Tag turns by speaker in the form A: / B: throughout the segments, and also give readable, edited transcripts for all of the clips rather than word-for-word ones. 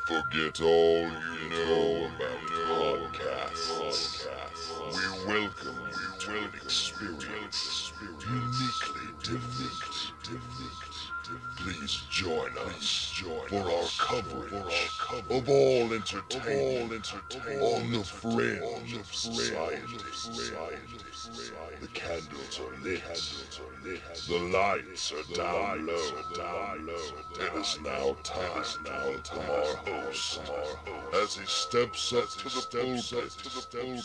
A: Forget all you know about podcasts. We welcome you to an experience uniquely different. Please join us for our coverage of all entertainment on the fringe of society. The candles are lit, the lights are down low. It is now time to welcome our host as he steps up to the pulpit.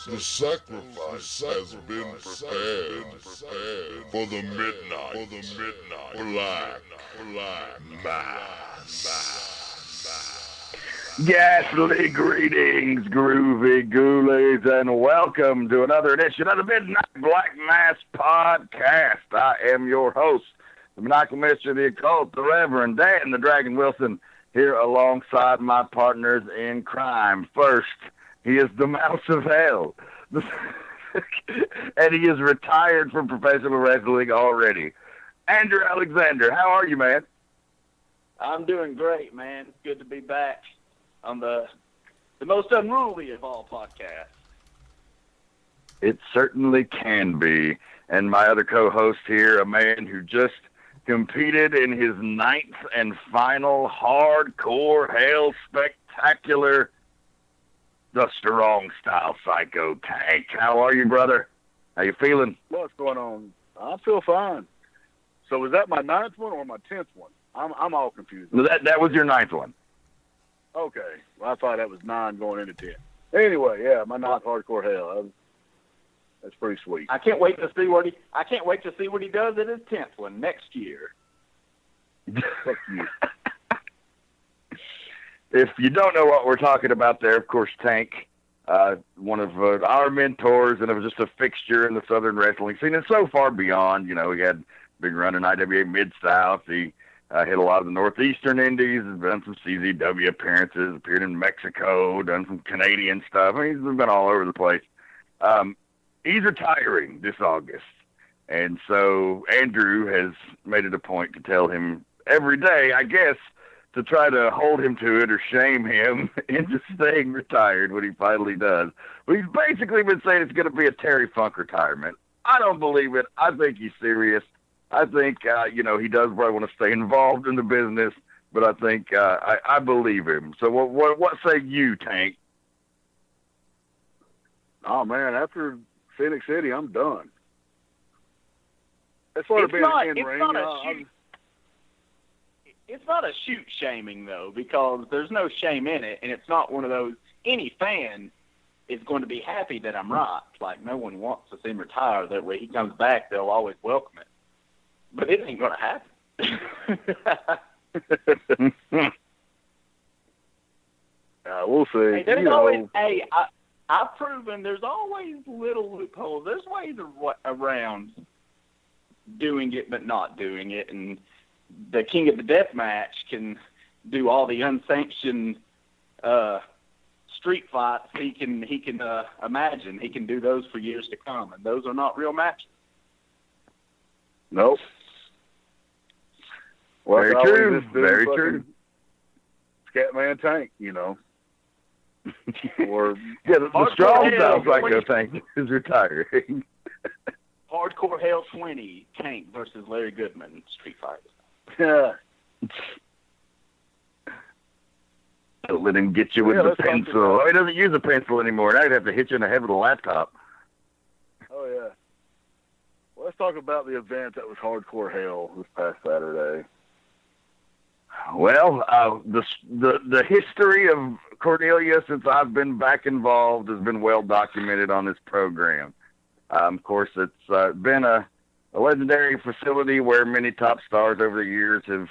A: The sacrifice has been prepared for the midnight black mass.
B: Ghastly greetings, groovy ghoulies, and welcome to another edition of the Midnight Black Mass Podcast. I am your host, the Maniacal Mystery of the Occult, the Reverend Dan the Dragon Wilson, here alongside my partners in crime. First, he is the Mouse of Hell, and he is retired from professional wrestling already. Andrew Alexander, how are you, man?
C: I'm doing great, man. Good to be back on the most unruly of all podcasts.
B: It certainly can be. And my other co-host here, a man who just competed in his 9th and final Hardcore Hell Spectacular, the Strong Style Psycho Tank. How are you, brother? How you feeling?
D: What's going on? I feel fine. So was that my 9th one or my 10th one? I'm all confused.
B: No, that was your 9th one.
D: Okay. Well, I thought that was 9 going into 10. Anyway, yeah, my 9th Hardcore Hell. That's pretty sweet.
C: I can't wait to see what he does at his 10th one next year.
D: Fuck you.
B: If you don't know what we're talking about there, of course, Tank, one of our mentors, and it was just a fixture in the Southern wrestling scene, and so far beyond. You know, he had a big run in IWA Mid-South. He hit a lot of the Northeastern Indies, has done some CZW appearances, appeared in Mexico, done some Canadian stuff. I mean, he's been all over the place. He's retiring this August. And so Andrew has made it a point to tell him every day, I guess, to try to hold him to it or shame him into staying retired when he finally does. But he's basically been saying it's going to be a Terry Funk retirement. I don't believe it. I think he's serious. I think, he does probably want to stay involved in the business, but I think I believe him. So what say you, Tank?
D: Oh, man, after Phoenix City, I'm done. That's sort of being an in-ring.
C: It's not a shoot shaming, though, because there's no shame in it, and it's not one of those, any fan is going to be happy that I'm right. Like, no one wants to see him retire. That way he comes back, they'll always welcome it. But it ain't going to happen.
D: We'll see.
C: Hey, I've proven there's always little loopholes. There's ways around doing it but not doing it. And the King of the Death Match can do all the unsanctioned street fights he can imagine. He can do those for years to come. And those are not real matches.
D: Nope. Well,
B: very true. Very true.
D: Scatman Tank, Or
B: the Strong Style Psycho Tank is retiring.
C: Hardcore Hell 20 Tank versus Larry Goodman Street Fight.
D: Yeah.
B: Don't let him get you with the pencil. He doesn't use a pencil anymore. Now he'd have to hit you in the head with a laptop.
D: Oh, yeah. Well, let's talk about the event that was Hardcore Hell this past Saturday.
B: Well, the history of Cornelia since I've been back involved has been well documented on this program. Of course, it's been a legendary facility where many top stars over the years have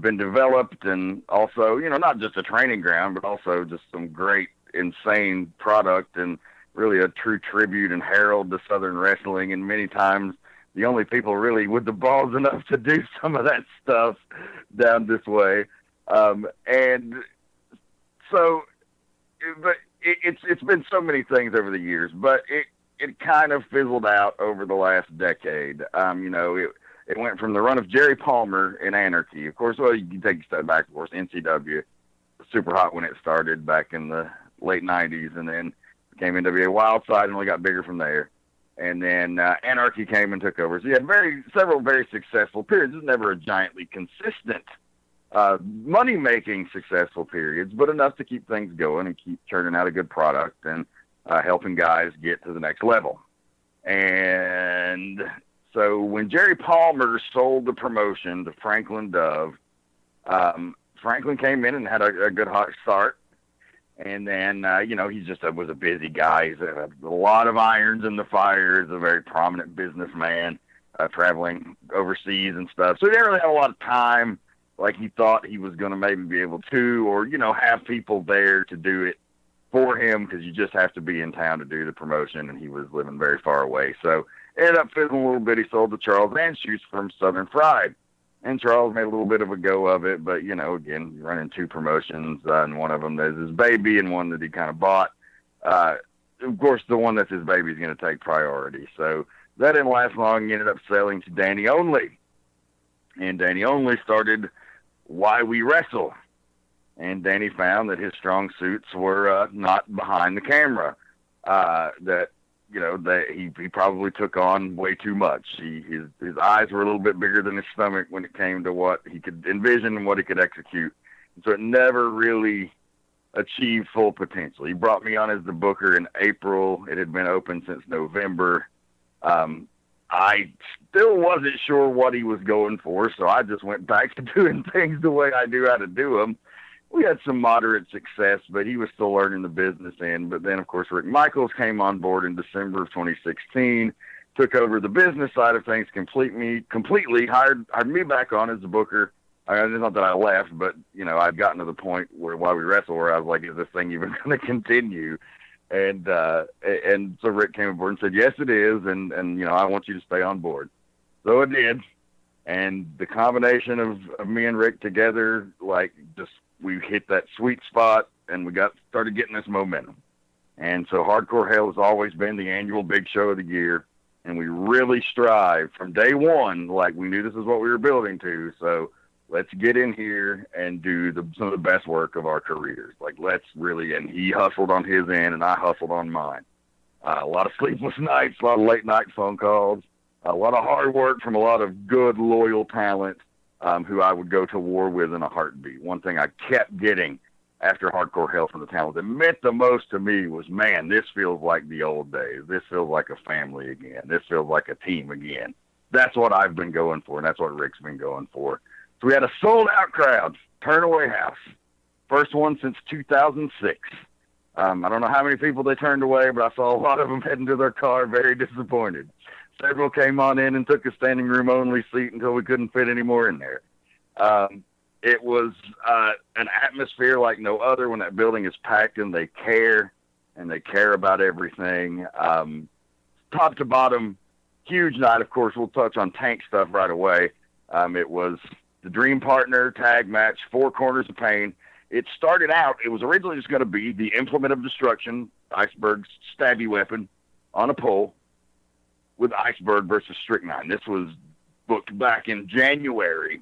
B: been developed, and also, not just a training ground, but also just some great, insane product, and really a true tribute and herald to Southern wrestling, and many times the only people really with the balls enough to do some of that stuff down this way. And so, but it's been so many things over the years, but it kind of fizzled out over the last decade. It went from the run of Jerry Palmer in Anarchy. Of course, well, you can take a step back, of course, NCW, super hot when it started back in the late 90s, and then became NWA Wildside and only got bigger from there. And then Anarchy came and took over. So you had several very successful periods. It was never a giantly consistent money-making successful periods, but enough to keep things going and keep churning out a good product and helping guys get to the next level. And so when Jerry Palmer sold the promotion to Franklin Dove, Franklin came in and had a good hot start. And then, he just was a busy guy. He's a lot of irons in the fire. He's a very prominent businessman, traveling overseas and stuff. So he didn't really have a lot of time like he thought he was going to maybe be able to, or, have people there to do it for him, because you just have to be in town to do the promotion, and he was living very far away. So ended up fizzling a little bit. He sold to Charles Anschutz from Southern Fried. And Charles made a little bit of a go of it, but, again, running two promotions, and one of them is his baby and one that he kind of bought. Of course, the one that's his baby is going to take priority. So that didn't last long. He ended up selling to Danny Only. And Danny Only started Why We Wrestle. And Danny found that his strong suits were not behind the camera, that he probably took on way too much. His eyes were a little bit bigger than his stomach when it came to what he could envision and what he could execute. And so it never really achieved full potential. He brought me on as the booker in April. It had been open since November. I still wasn't sure what he was going for, so I just went back to doing things the way I knew how to do them. We had some moderate success, but he was still learning the business end. But then, of course, Rick Michaels came on board in December of 2016, took over the business side of things completely, hired me back on as the booker. It's not that I left, but, I'd gotten to the point where While We Wrestle, where I was like, is this thing even going to continue? And so Rick came aboard and said, yes, it is. And I want you to stay on board. So it did. And the combination of me and Rick together, we hit that sweet spot, and we started getting this momentum. And so Hardcore Hell has always been the annual big show of the year, and we really strive from day one, like we knew this is what we were building to. So let's get in here and do some of the best work of our careers. And he hustled on his end, and I hustled on mine. A lot of sleepless nights, a lot of late night phone calls, a lot of hard work from a lot of good, loyal talent, who I would go to war with in a heartbeat. One thing I kept getting after Hardcore Hell from the talent that meant the most to me was, man, this feels like the old days. This feels like a family again. This feels like a team again. That's what I've been going for, and that's what Rick's been going for. So we had a sold-out crowd, Turnaway House. First one since 2006. I don't know how many people they turned away, but I saw a lot of them heading to their car very disappointed. Several came on in and took a standing room only seat until we couldn't fit any more in there. It was an atmosphere like no other when that building is packed, and they care about everything. Top to bottom, huge night. Of course, we'll touch on Tank stuff right away. It was the Dream Partner tag match, 4 Corners of Pain. It started out, it was originally just going to be the Implement of Destruction, Iceberg's stabby weapon, on a pole, with Iceberg versus Strychnine. This was booked back in January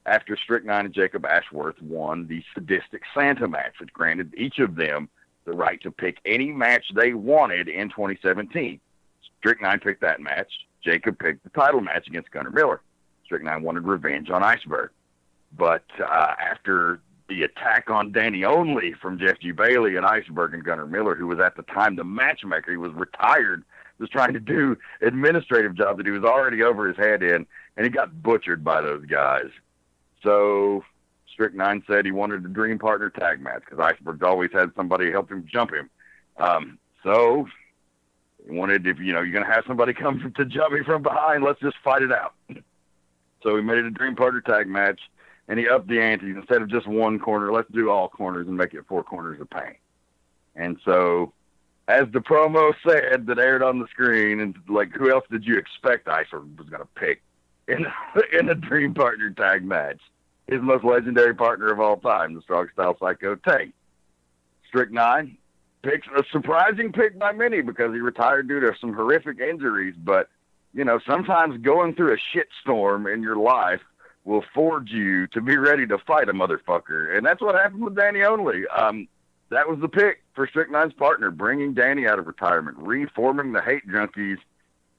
B: after Strychnine and Jacob Ashworth won the Sadistic Santa match, which granted each of them the right to pick any match they wanted in 2017. Strychnine picked that match. Jacob picked the title match against Gunnar Miller. Strychnine wanted revenge on Iceberg. But after the attack on Danny Only from Jeff G. Bailey and Iceberg and Gunnar Miller, who was at the time the matchmaker, he was retired, was trying to do administrative job that he was already over his head in, and he got butchered by those guys. So Strychnine said he wanted a Dream Partner tag match because Iceberg's always had somebody help him jump him. So he wanted, if you're going to have somebody come to jump me from behind, let's just fight it out. So he made it a Dream Partner tag match, and he upped the ante. Instead of just one corner, let's do all corners and make it 4 Corners of Pain. And so, as the promo said that aired on the screen, and who else did you expect Iceberg was going to pick in a Dream Partner tag match? His most legendary partner of all time, the Strong Style Psycho Tank. Strychnine picks a surprising pick by many because he retired due to some horrific injuries. But, sometimes going through a shitstorm in your life will forge you to be ready to fight a motherfucker. And that's what happened with Danny Only. That was the pick for Stricknine's partner, bringing Danny out of retirement, reforming the Hate Junkies.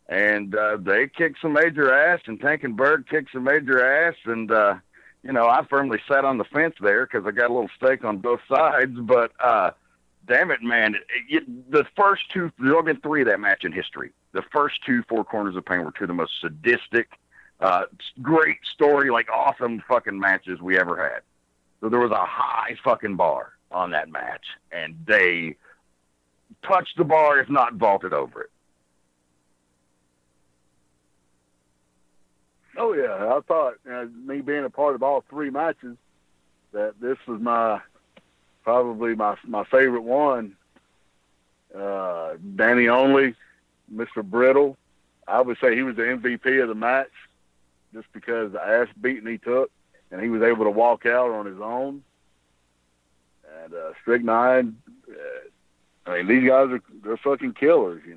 B: And they kicked some major ass, and Tank and Berg kicked some major ass. And, I firmly sat on the fence there because I got a little stake on both sides. But, damn it, man, the first two, there's only been 3 of that match in history. The first 2 Four Corners of Pain were 2 of the most sadistic, great story, like awesome fucking matches we ever had. So there was a high fucking bar on that match, and they touched the bar, if not vaulted over it.
D: Oh yeah, I thought me being a part of all 3 matches that this was probably my favorite one. Danny Only, Mr. Brittle. I would say he was the MVP of the match just because the ass beating he took, and he was able to walk out on his own. And Strychnine, these guys they're fucking killers, Me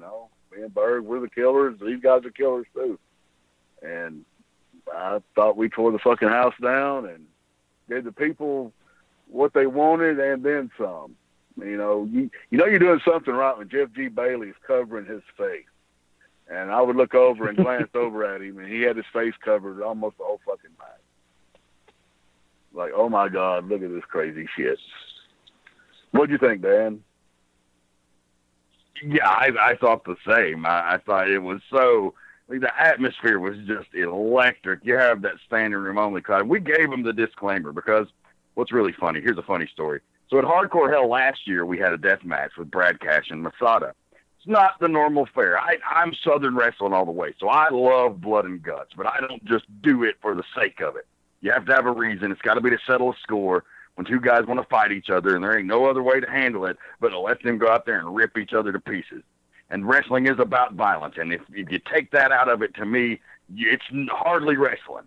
D: and Berg, we're the killers. These guys are killers too. And I thought we tore the fucking house down and gave the people what they wanted and then some. You're doing something right when Jeff G. Bailey's covering his face. And I would look over and glance over at him, and he had his face covered almost the whole fucking match. Like, oh my God, look at this crazy shit. What'd you think, Dan?
B: Yeah, I thought the same. I thought it was so... the atmosphere was just electric. You have that standing room only crowd. We gave them the disclaimer because what's really funny, here's a funny story. So at Hardcore Hell last year, we had a death match with Brad Cash and Masada. It's not the normal fare. I'm Southern wrestling all the way, so I love blood and guts, but I don't just do it for the sake of it. You have to have a reason. It's got to be to settle a score when 2 guys want to fight each other, and there ain't no other way to handle it but to let them go out there and rip each other to pieces. And wrestling is about violence. And if you take that out of it, to me, it's hardly wrestling.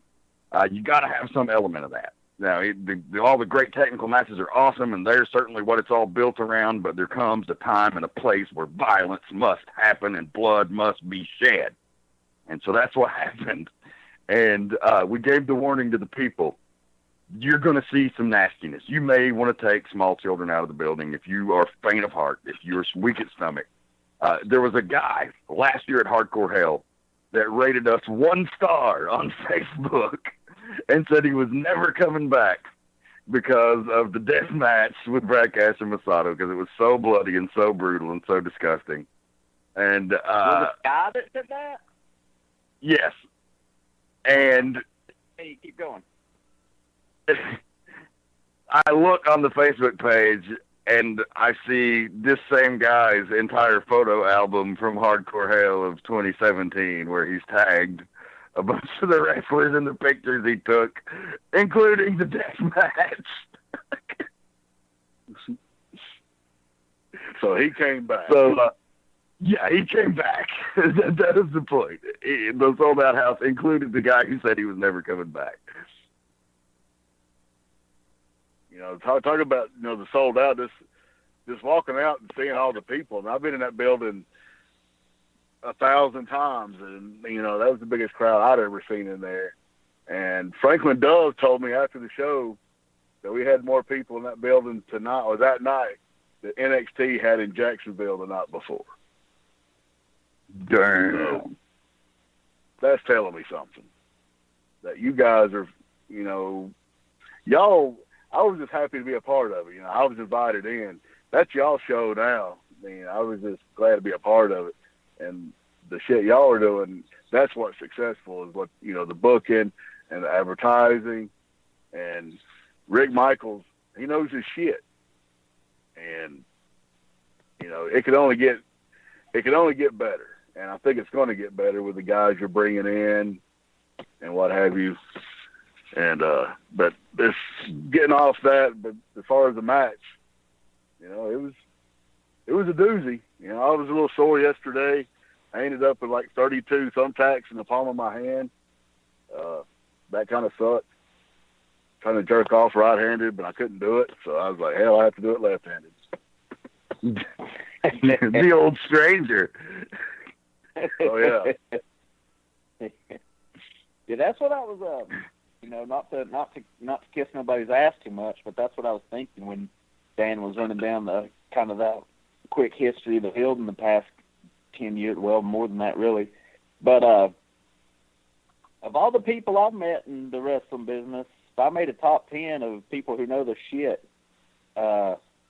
B: You got to have some element of that. Now, all the great technical matches are awesome, and they're certainly what it's all built around, but there comes a time and a place where violence must happen and blood must be shed. And so that's what happened. And we gave the warning to the people. You're going to see some nastiness. You may want to take small children out of the building if you are faint of heart, if you're weak at stomach. There was a guy last year at Hardcore Hell that rated us 1 star on Facebook and said he was never coming back because of the death match with Brad Cash and Masato, because it was so bloody and so brutal and so disgusting. And
C: was it a guy that said that?
B: Yes. And
C: hey, keep going.
B: I look on the Facebook page and I see this same guy's entire photo album from Hardcore Hell of 2017, where he's tagged a bunch of the wrestlers in the pictures he took, including the death match.
D: So he came back.
B: So, yeah, he came back. That is the point. The sold out house included the guy who said he was never coming back.
D: Talk about, the sold out, just walking out and seeing all the people. And I've been in that building 1,000 times, and, that was the biggest crowd I'd ever seen in there. And Franklin Dove told me after the show that we had more people in that building tonight, or that night, that NXT had in Jacksonville the night before.
B: Damn.
D: So, that's telling me something. That you guys are, y'all, I was just happy to be a part of it. I was invited in. That's y'all show now. I was just glad to be a part of it. And the shit y'all are doing, that's what's successful, is what, the booking and the advertising. And Rick Michaels, he knows his shit. And, it could only get better. And I think it's going to get better with the guys you're bringing in and what have you. And but this getting off that, but as far as the match, it was a doozy. I was a little sore yesterday. I ended up with like 32 thumbtacks in the palm of my hand. That kind of sucked. Trying to jerk off right-handed, but I couldn't do it. So I was like, hell, I have to do it left-handed.
B: The old stranger.
D: Oh yeah.
C: Yeah, that's what I was You know, not to kiss nobody's ass too much, but that's what I was thinking when Dan was running down the kind of that quick history of the field in the past 10 years. Well, more than that, really. But of all the people I've met in the wrestling business, if I made a top 10 of people who know their shit,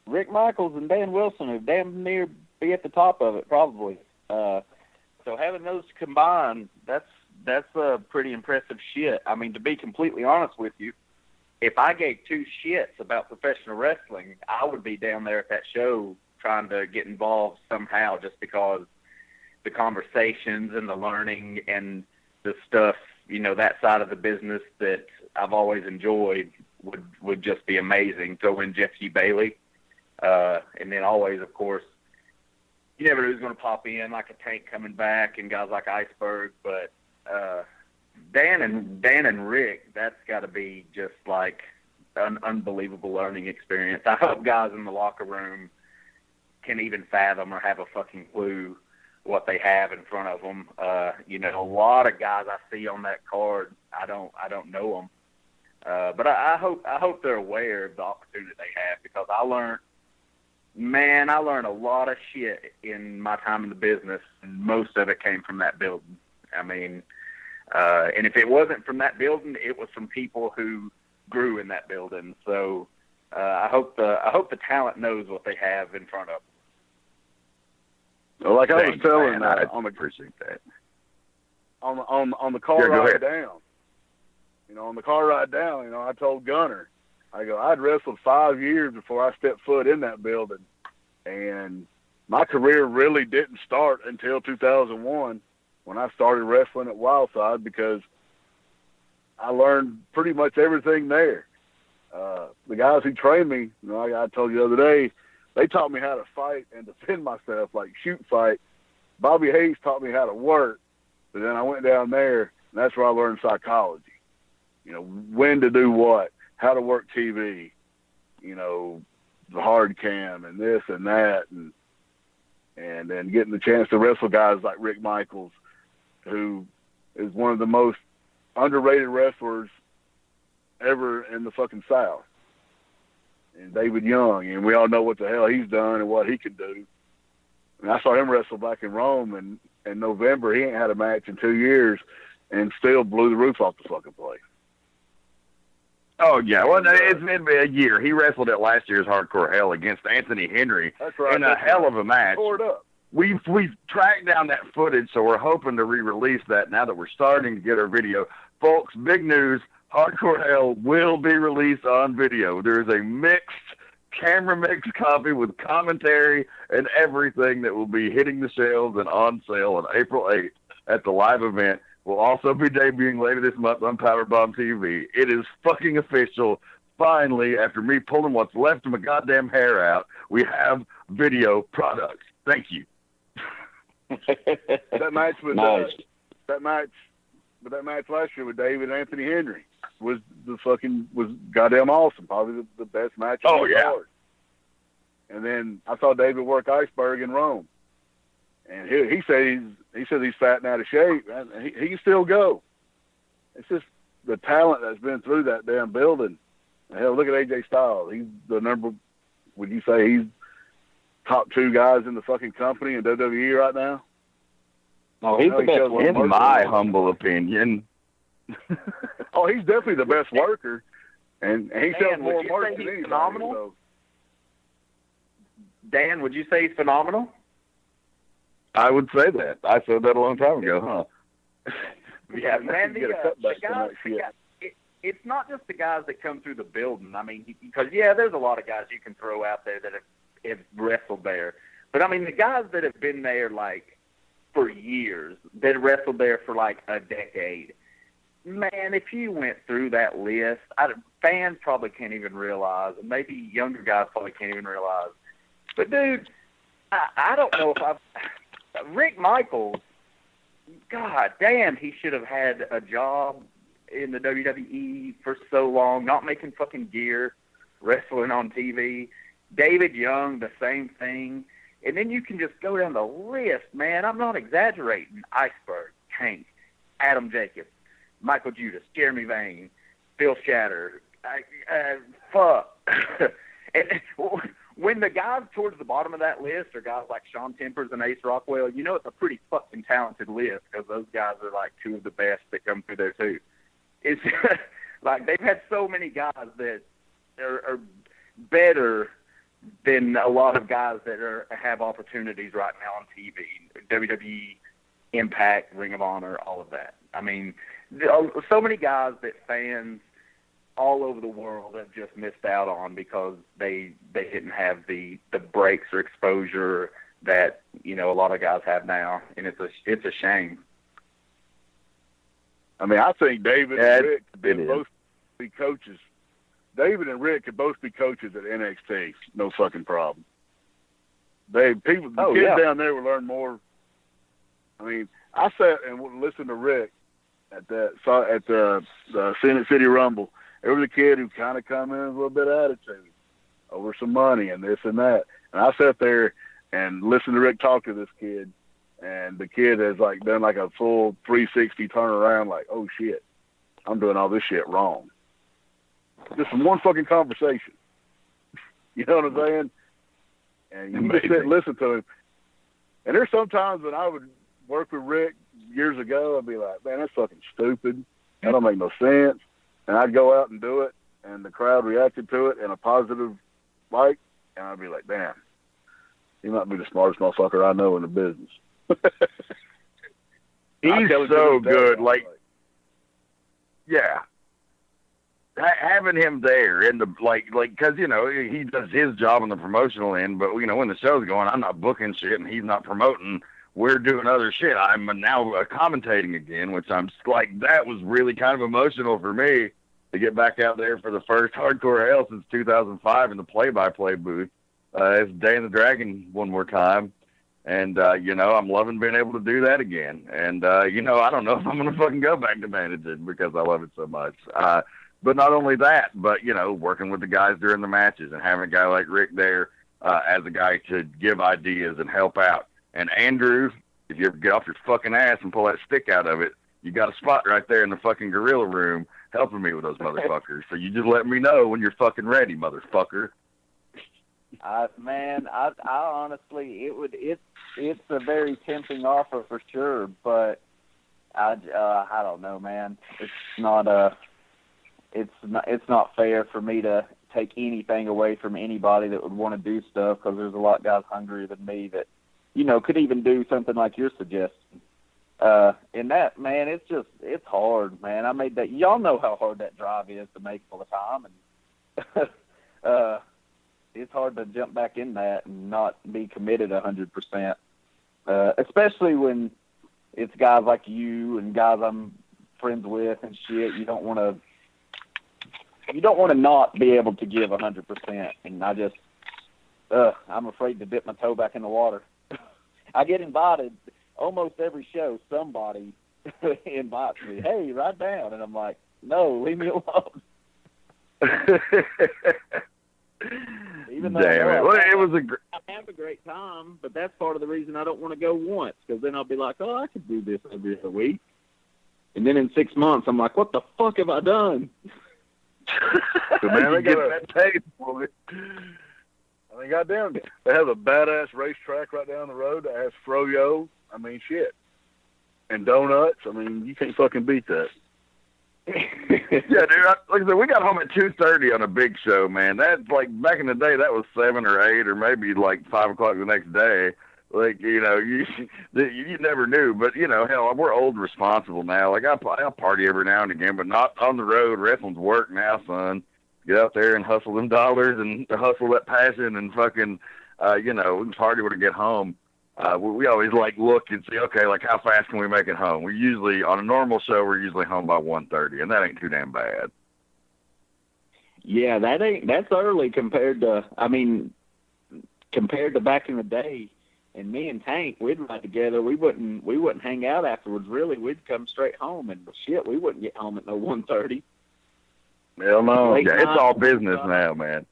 C: Rick Michaels and Dan Wilson would damn near be at the top of it, probably. So having those combined, that's pretty impressive shit. I mean, to be completely honest with you, if I gave two shits about professional wrestling, I would be down there at that show trying to get involved somehow, just because the conversations and the learning and the stuff, you know, that side of the business that I've always enjoyed would just be amazing. Throw in Jeff G. Bailey, and then always, of course, you never know who's going to pop in, like a Tank coming back and guys like Iceberg, but Dan and Rick, that's got to be just like an unbelievable learning experience. I hope guys in the locker room can even fathom or have a fucking clue what they have in front of them. You know, a lot of guys I see on that card, I don't know them, but I hope they're aware of the opportunity they have, because I learned a lot of shit in my time in the business, and most of it came from that building. I mean, and if it wasn't from that building, it was from people who grew in that building. So I hope the talent knows what they have in front of them.
D: Well, like I was telling,
B: I appreciate that.
D: On the car ride down, you know, on the car ride down, you know, I told Gunner, I go, I'd wrestled 5 years before I stepped foot in that building, and my career really didn't start until 2001 when I started wrestling at Wildside, because I learned pretty much everything there. The guys who trained me, you know, I told you the other day, they taught me how to fight and defend myself, like shoot fight. Bobby Hayes taught me how to work, but then I went down there, and that's where I learned psychology. You know, when to do what, how to work TV, you know, the hard cam and this and that, and then getting the chance to wrestle guys like Rick Michaels, who is one of the most underrated wrestlers ever in the fucking South. And David Young, and we all know what the hell he's done and what he can do. And I saw him wrestle back in Rome, and in November, he ain't had a match in 2 years and still blew the roof off the fucking place.
B: Oh, yeah. Well, it's been a year. He wrestled at last year's Hardcore Hell against Anthony Henry in a hell of a match.
D: Tore it up.
B: We've tracked down that footage, so we're hoping to re-release that now that we're starting to get our video. Folks, big news, Hardcore Hell will be released on video. There is a camera mix copy with commentary and everything that will be hitting the shelves and on sale on April 8th at the live event. Will also be debuting later this month on Powerbomb TV. It is fucking official. Finally, after me pulling what's left of my goddamn hair out, we have video products. Thank you.
D: That match was
C: nice.
D: that match last year with David and Anthony Henry was goddamn awesome. Probably the best match on the card. And then I saw David work Iceberg in Rome, and he says he's fat and out of shape, and he can still go. It's just the talent that's been through that damn building. Hell, look at AJ Styles. He's the number. Would you say he's top 2 guys in the fucking company in WWE right now?
C: Oh, he's the best worker.
B: In my humble opinion.
D: Oh, he's definitely the best worker, and he sells more merch than anybody.
C: Phenomenal?
D: So.
C: Dan, would you say he's phenomenal?
B: I would say that. I said that a long time ago, huh?
C: Yeah, man, it's not just the guys that come through the building. I mean, because, there's a lot of guys you can throw out there that have wrestled there. But, I mean, the guys that have been there, like, for years, that wrestled there for, like, a decade, man, if you went through that list, fans probably can't even realize, and maybe younger guys probably can't even realize. But, dude, I don't know if Rick Michaels, God damn, he should have had a job in the WWE for so long, not making fucking gear, wrestling on TV. David Young, the same thing. And then you can just go down the list, man. I'm not exaggerating. Iceberg, Tank, Adam Jacobs, Michael Judas, Jeremy Vane, Phil Shatter. Fuck. And when the guys towards the bottom of that list are guys like Sean Tempers and Ace Rockwell, you know it's a pretty fucking talented list because those guys are like two of the best that come through there too. It's like they've had so many guys that are better than a lot of guys that have opportunities right now on TV, WWE, Impact, Ring of Honor, all of that. I mean, so many guys that fans all over the world have just missed out on because they didn't have the breaks or exposure that, you know, a lot of guys have now, and it's a shame.
D: I mean, I think David and Rick could both be coaches. David and Rick could both be coaches at NXT. No fucking problem. The kids down there will learn more. I mean, I sat and listened to Rick at the Senate City Rumble. There was a kid who kind of come in with a little bit of attitude over some money and this and that. And I sat there and listened to Rick talk to this kid, and the kid has like done like a full 360 turnaround, like, oh shit, I'm doing all this shit wrong. Just from one fucking conversation. You know what I'm saying? And you just sit and listen to him. And there's sometimes when I would work with Rick years ago, I'd be like, man, that's fucking stupid. That don't make no sense. And I'd go out and do it, and the crowd reacted to it in a positive light, and I'd be like, damn, he might be the smartest motherfucker I know in the business.
B: He's so good. Like, yeah. Having him there in the, like, cause, you know, he does his job on the promotional end, but, you know, when the show's going, I'm not booking shit and he's not promoting. We're doing other shit. I'm now commentating again, which I'm like, that was really kind of emotional for me to get back out there for the first Hardcore Hell since 2005 in the play-by-play booth. It's Day of the Dragon one more time. And, you know, I'm loving being able to do that again. And, you know, I don't know if I'm going to fucking go back to managing because I love it so much. But not only that, but, you know, working with the guys during the matches and having a guy like Rick there as a guy to give ideas and help out. And Andrew, if you ever get off your fucking ass and pull that stick out of it, you got a spot right there in the fucking gorilla room helping me with those motherfuckers. So you just let me know when you're fucking ready, motherfucker.
C: Man, I honestly, it's a very tempting offer for sure, but I don't know, man. It's not fair for me to take anything away from anybody that would want to do stuff because there's a lot of guys hungrier than me that, you know, could even do something like you're suggesting. And that, man, it's hard, man. I made that. Y'all know how hard that drive is to make all the time, and it's hard to jump back in that and not be committed 100%. Especially when it's guys like you and guys I'm friends with and shit. You don't want to not be able to give 100%. And I just, I'm afraid to dip my toe back in the water. I get invited almost every show. Somebody invites me. Hey, write down, and I'm like, no, leave me alone. Even though
B: it was
C: I have a great time, but that's part of the reason I don't want to go once, because then I'll be like, oh, I could do this every other week, and then in 6 months I'm like, what the fuck have I done?
D: Man, they got that paid for it. I mean, goddamn, they have a badass racetrack right down the road that has froyo. I mean, shit. And donuts. I mean, you can't fucking beat that.
B: Yeah, dude. Like I said, we got home at 2:30 on a big show, man. That's like back in the day. That was 7 or 8 or maybe like 5 o'clock the next day. Like, you know, you never knew. But you know, hell, we're old, and responsible now. Like I party every now and again, but not on the road. Wrestling's work now, son. Get out there and hustle them dollars and hustle that passion and fucking, you know, we can party when we get home. We always like look and see, okay, like how fast can we make it home? We usually, on a normal show, we're usually home by 1:30, and that ain't too damn bad.
C: Yeah, that's early compared to back in the day. And me and Tank, we'd ride together. We wouldn't hang out afterwards. Really, we'd come straight home, and shit, we wouldn't get home at no 1:30.
B: Hell no. Yeah, it's all business now, man.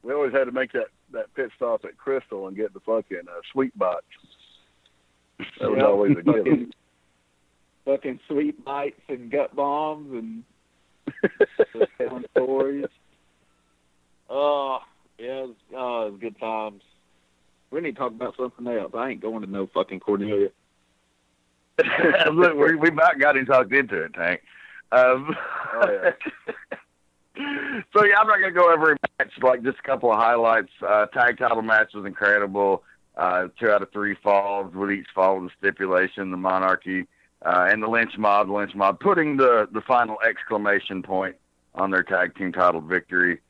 D: We always had to make that pit stop at Crystal and get the fucking sweet bites. That was always a given.
C: Fucking sweet bites and gut bombs and
E: Just telling stories. Yeah, it was good times. We need to talk about something else. I ain't going to no fucking Cornelia.
B: Look, we about got him talked into it, Tank.
E: Oh, yeah.
B: So, yeah, I'm not going to go every match, like just a couple of highlights. Tag title match was incredible. 2 out of 3 falls, with each fall with a stipulation, the Monarchy and the Lynch Mob. The Lynch Mob putting the final exclamation point on their tag team title victory,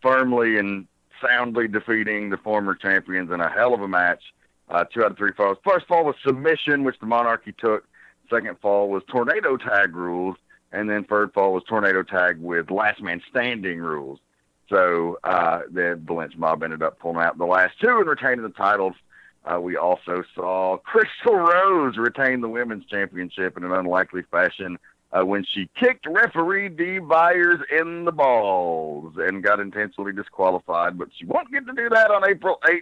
B: firmly and soundly defeating the former champions in a hell of a match. 2 out of 3 falls. First fall was submission, which the Monarchy took. Second fall was tornado tag rules. And then third fall was tornado tag with last man standing rules. So the Lynch Mob ended up pulling out the last 2 and retaining the titles. We also saw Crystal Rose retain the women's championship in an unlikely fashion when she kicked referee Dee Byers in the balls and got intentionally disqualified. But she won't get to do that on April 8th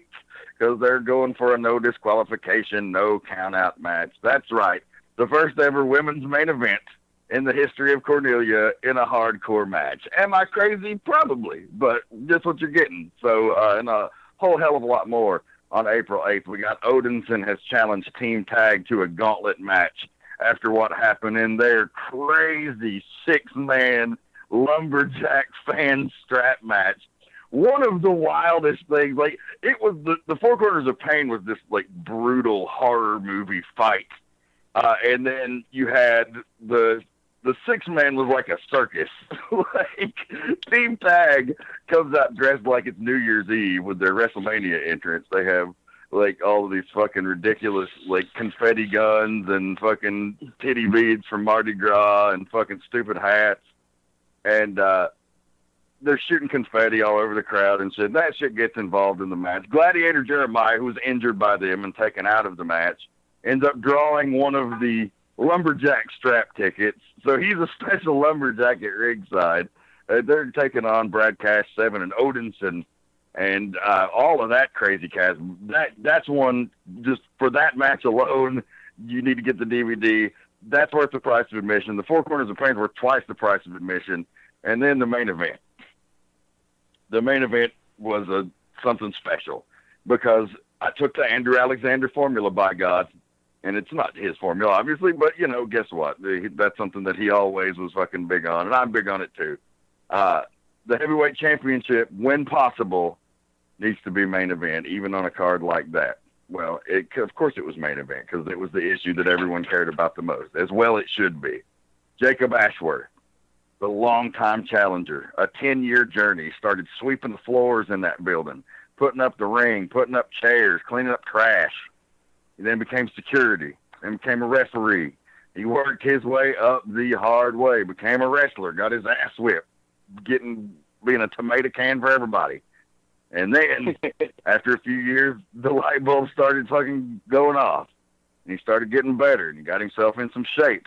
B: because they're going for a no disqualification, no count-out match. That's right, the first ever women's main event in the history of Cornelia in a hardcore match. Am I crazy? Probably, but just what you're getting. So, and a whole hell of a lot more on April 8th. We got Odinson has challenged Team Tag to a gauntlet match after what happened in their crazy 6-man lumberjack fan strap match. One of the wildest things, like, it was the Four Corners of Pain was this, like, brutal horror movie fight. And then you had the 6-man was like a circus. Like, Team Tag comes out dressed like it's New Year's Eve with their WrestleMania entrance. They have, like, all of these fucking ridiculous, like, confetti guns and fucking titty beads from Mardi Gras and fucking stupid hats. And they're shooting confetti all over the crowd and shit. That shit gets involved in the match. Gladiator Jeremiah, who was injured by them and taken out of the match, ends up drawing one of the lumberjack strap tickets. So he's a special lumberjack at ringside. They're taking on Brad Cash 7 and Odinson and all of that crazy cast. That's one, just for that match alone, you need to get the DVD. That's worth the price of admission. The Four Corners of Pain worth twice the price of admission. And then the main event. The main event was something special because I took the Andrew Alexander formula, by God. And it's not his formula, obviously, but, you know, guess what? That's something that he always was fucking big on, and I'm big on it too. The heavyweight championship, when possible, needs to be main event, even on a card like that. Well, of course it was main event, because it was the issue that everyone cared about the most. As well it should be. Jacob Ashworth, the longtime challenger, a 10-year journey, started sweeping the floors in that building, putting up the ring, putting up chairs, cleaning up trash. He then became security, then became a referee. He worked his way up the hard way, became a wrestler, got his ass whipped, being a tomato can for everybody. And then, after a few years, the light bulb started fucking going off. And he started getting better, and he got himself in some shape.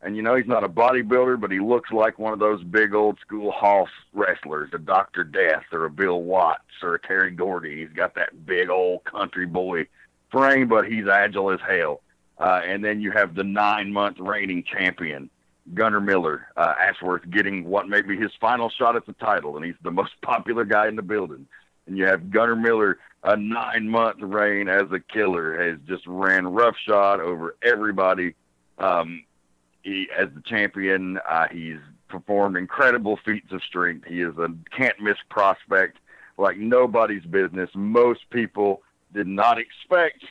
B: And, you know, he's not a bodybuilder, but he looks like one of those big old-school Hoss wrestlers, a Dr. Death or a Bill Watts or a Terry Gordy. He's got that big old country boy frame, but he's agile as hell. And then you have the 9-month reigning champion, Gunnar Miller, Ashworth, getting what may be his final shot at the title, and he's the most popular guy in the building. And you have Gunnar Miller, a 9-month reign as a killer, has just ran roughshod over everybody. He, as the champion, he's performed incredible feats of strength. He is a can't-miss prospect like nobody's business. Most people did not expect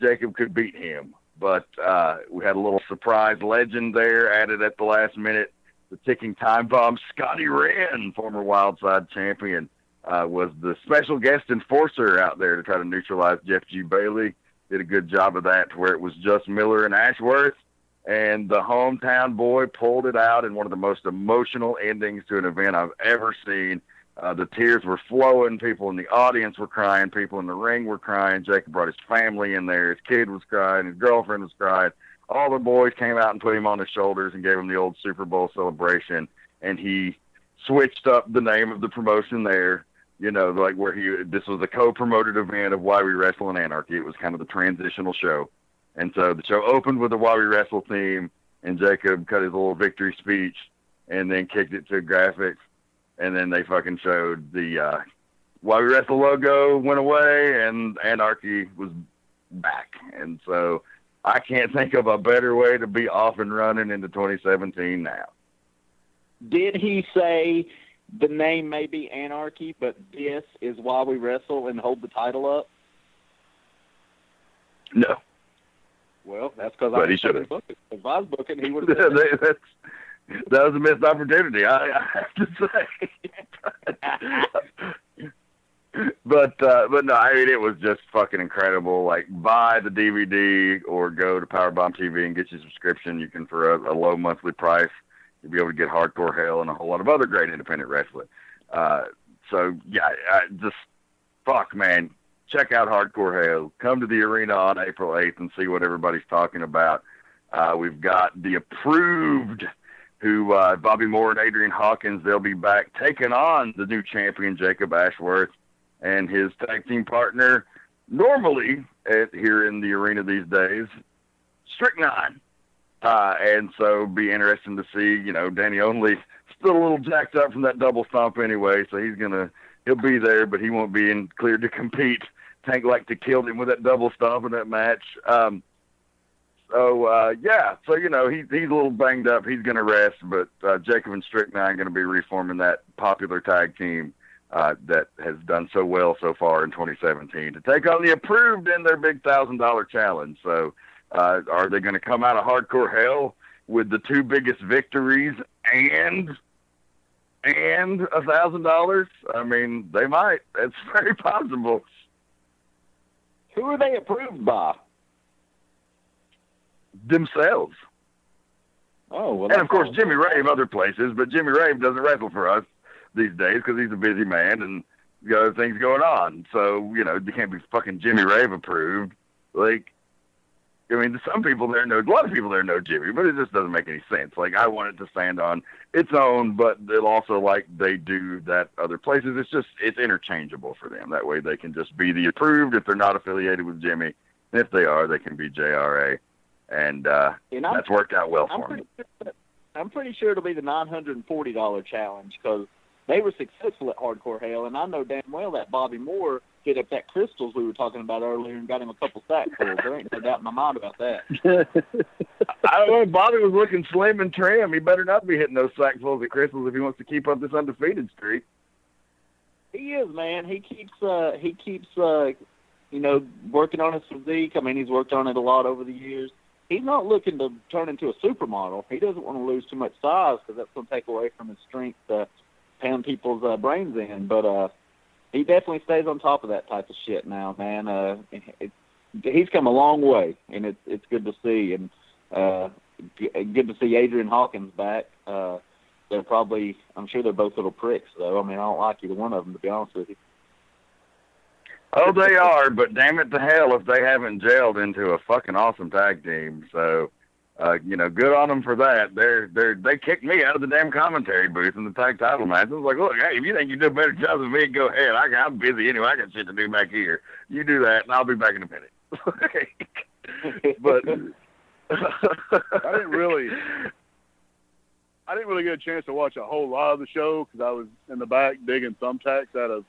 B: Jacob could beat him. But we had a little surprise legend there added at the last minute. The ticking time bomb, Scotty Wren, former Wildside champion, was the special guest enforcer out there to try to neutralize Jeff G. Bailey. Did a good job of that to where it was just Miller and Ashworth. And the hometown boy pulled it out in one of the most emotional endings to an event I've ever seen. The tears were flowing. People in the audience were crying. People in the ring were crying. Jacob brought his family in there. His kid was crying. His girlfriend was crying. All the boys came out and put him on his shoulders and gave him the old Super Bowl celebration. And he switched up the name of the promotion there, you know, like this was a co-promoted event of Why We Wrestle in Anarchy. It was kind of the transitional show. And so the show opened with the Why We Wrestle theme, and Jacob cut his little victory speech. and then kicked it to graphics, and then they fucking showed the Why We Wrestle logo went away, and Anarchy was back. And so I can't think of a better way to be off and running into 2017 now.
E: Did he say the name may be Anarchy, but this is Why We Wrestle and hold the title up?
B: No.
E: Well, that's because
B: But he should have.
E: If I was booking, he would have.
B: That was a missed opportunity, I have to say. But no, I mean, it was just fucking incredible. Like, buy the DVD or go to Powerbomb TV and get your subscription. You can, for a low monthly price, you'll be able to get Hardcore Hell and a whole lot of other great independent wrestling. So, yeah, just, fuck, man. Check out Hardcore Hell. Come to the arena on April 8th and see what everybody's talking about. We've got the Approved, who Bobby Moore and Adrian Hawkins, they'll be back taking on the new champion, Jacob Ashworth, and his tag team partner, normally here in the arena these days, Strychnine. And so be interesting to see, Danny Only still a little jacked up from that double stomp anyway, so he'll be there, but he won't be cleared to compete. Tank liked to kill him with that double stomp in that match. So he's a little banged up. He's going to rest, but Jacob and Strychnine are going to be reforming that popular tag team that has done so well so far in 2017 to take on the Approved in their big $1,000 challenge. So are they going to come out of Hardcore Hell with the two biggest victories and $1,000? I mean, they might. It's very possible.
E: Who are they approved by?
B: Themselves.
E: Oh, well.
B: And of course, Jimmy Rave other places, but Jimmy Rave doesn't wrestle for us these days because he's a busy man and got other things going on. So, you can't be fucking Jimmy Rave approved. Like, I mean, some people there know, a lot of people there know Jimmy, but it just doesn't make any sense. Like, I want it to stand on its own, but they'll also, like they do that other places, it's interchangeable for them. That way they can just be the Approved if they're not affiliated with Jimmy. And if they are, they can be JRA. And that's worked out well for me.
E: I'm pretty sure it'll be the $940 challenge because they were successful at Hardcore Hell, and I know damn well that Bobby Moore hit up that crystals we were talking about earlier and got him a couple sackfuls. There ain't no doubt in my mind about that.
B: I don't know. Bobby was looking slim and trim. He better not be hitting those sackfuls of crystals if he wants to keep up this undefeated streak.
E: He is, man. He keeps working on his physique. I mean, he's worked on it a lot over the years. He's not looking to turn into a supermodel. He doesn't want to lose too much size because that's going to take away from his strength to pound people's brains in. But he definitely stays on top of that type of shit now, man. He's come a long way, and it's good to see. And good to see Adrian Hawkins back. I'm sure they're both little pricks, though. I mean, I don't like either one of them, to be honest with you.
B: Oh, they are, but damn it to hell if they haven't gelled into a fucking awesome tag team. So, good on them for that. They kicked me out of the damn commentary booth in the tag title match. I was like, look, hey, if you think you do a better job than me, go ahead. I'm busy anyway. I got shit to do back here. You do that, and I'll be back in a minute. But
D: I didn't really get a chance to watch a whole lot of the show because I was in the back digging thumbtacks out of